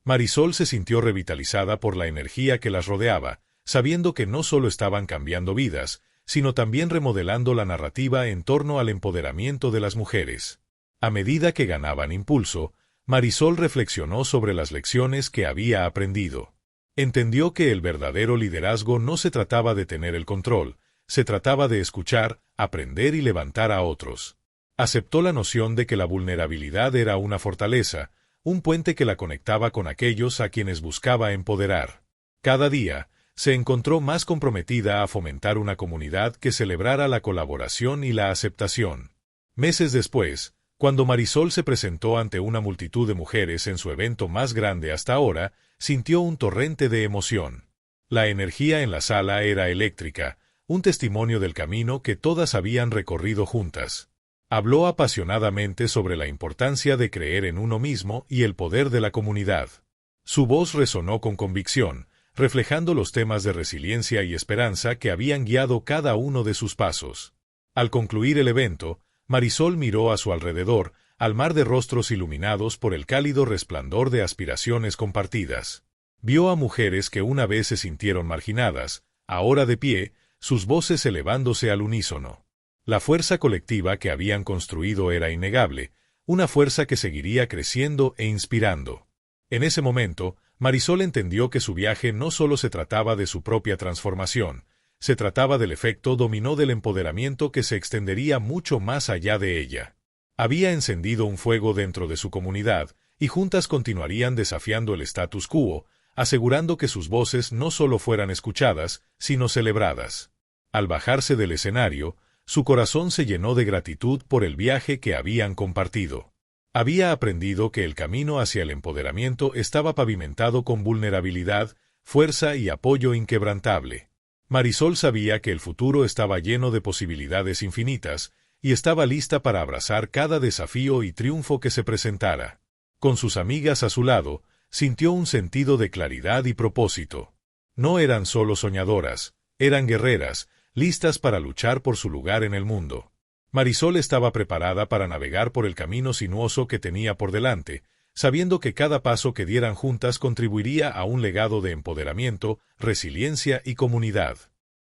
Marisol se sintió revitalizada por la energía que las rodeaba, sabiendo que no solo estaban cambiando vidas, sino también remodelando la narrativa en torno al empoderamiento de las mujeres. A medida que ganaban impulso, Marisol reflexionó sobre las lecciones que había aprendido. Entendió que el verdadero liderazgo no se trataba de tener el control, se trataba de escuchar, aprender y levantar a otros. Aceptó la noción de que la vulnerabilidad era una fortaleza, un puente que la conectaba con aquellos a quienes buscaba empoderar. Cada día, se encontró más comprometida a fomentar una comunidad que celebrara la colaboración y la aceptación. Meses después, cuando Marisol se presentó ante una multitud de mujeres en su evento más grande hasta ahora, sintió un torrente de emoción. La energía en la sala era eléctrica, un testimonio del camino que todas habían recorrido juntas. Habló apasionadamente sobre la importancia de creer en uno mismo y el poder de la comunidad. Su voz resonó con convicción, reflejando los temas de resiliencia y esperanza que habían guiado cada uno de sus pasos. Al concluir el evento, Marisol miró a su alrededor, al mar de rostros iluminados por el cálido resplandor de aspiraciones compartidas. Vio a mujeres que una vez se sintieron marginadas, ahora de pie, sus voces elevándose al unísono. La fuerza colectiva que habían construido era innegable, una fuerza que seguiría creciendo e inspirando. En ese momento, Marisol entendió que su viaje no solo se trataba de su propia transformación, se trataba del efecto dominó del empoderamiento que se extendería mucho más allá de ella. Había encendido un fuego dentro de su comunidad, y juntas continuarían desafiando el status quo, asegurando que sus voces no solo fueran escuchadas, sino celebradas. Al bajarse del escenario, su corazón se llenó de gratitud por el viaje que habían compartido. Había aprendido que el camino hacia el empoderamiento estaba pavimentado con vulnerabilidad, fuerza y apoyo inquebrantable. Marisol sabía que el futuro estaba lleno de posibilidades infinitas, y estaba lista para abrazar cada desafío y triunfo que se presentara. Con sus amigas a su lado, sintió un sentido de claridad y propósito. No eran solo soñadoras, eran guerreras, listas para luchar por su lugar en el mundo. Marisol estaba preparada para navegar por el camino sinuoso que tenía por delante, sabiendo que cada paso que dieran juntas contribuiría a un legado de empoderamiento, resiliencia y comunidad.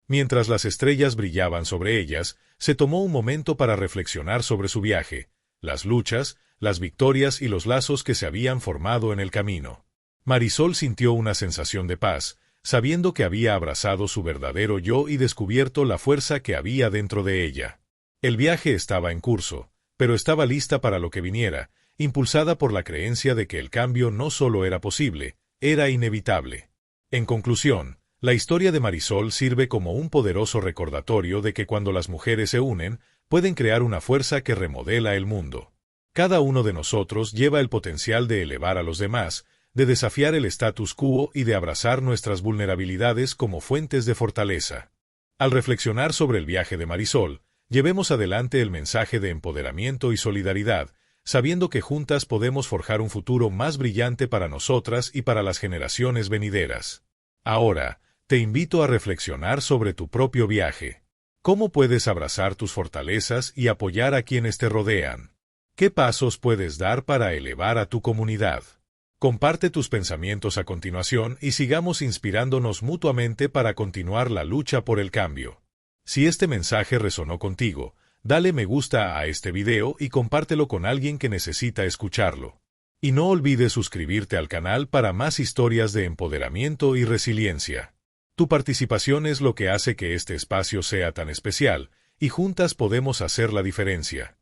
Mientras las estrellas brillaban sobre ellas, se tomó un momento para reflexionar sobre su viaje, las luchas, las victorias y los lazos que se habían formado en el camino. Marisol sintió una sensación de paz, sabiendo que había abrazado su verdadero yo y descubierto la fuerza que había dentro de ella. El viaje estaba en curso, pero estaba lista para lo que viniera, impulsada por la creencia de que el cambio no solo era posible, era inevitable. En conclusión, la historia de Marisol sirve como un poderoso recordatorio de que cuando las mujeres se unen, pueden crear una fuerza que remodela el mundo. Cada uno de nosotros lleva el potencial de elevar a los demás, de desafiar el status quo y de abrazar nuestras vulnerabilidades como fuentes de fortaleza. Al reflexionar sobre el viaje de Marisol, llevemos adelante el mensaje de empoderamiento y solidaridad, sabiendo que juntas podemos forjar un futuro más brillante para nosotras y para las generaciones venideras. Ahora, te invito a reflexionar sobre tu propio viaje. ¿Cómo puedes abrazar tus fortalezas y apoyar a quienes te rodean? ¿Qué pasos puedes dar para elevar a tu comunidad? Comparte tus pensamientos a continuación y sigamos inspirándonos mutuamente para continuar la lucha por el cambio. Si este mensaje resonó contigo, dale me gusta a este video y compártelo con alguien que necesita escucharlo. Y no olvides suscribirte al canal para más historias de empoderamiento y resiliencia. Tu participación es lo que hace que este espacio sea tan especial, y juntas podemos hacer la diferencia.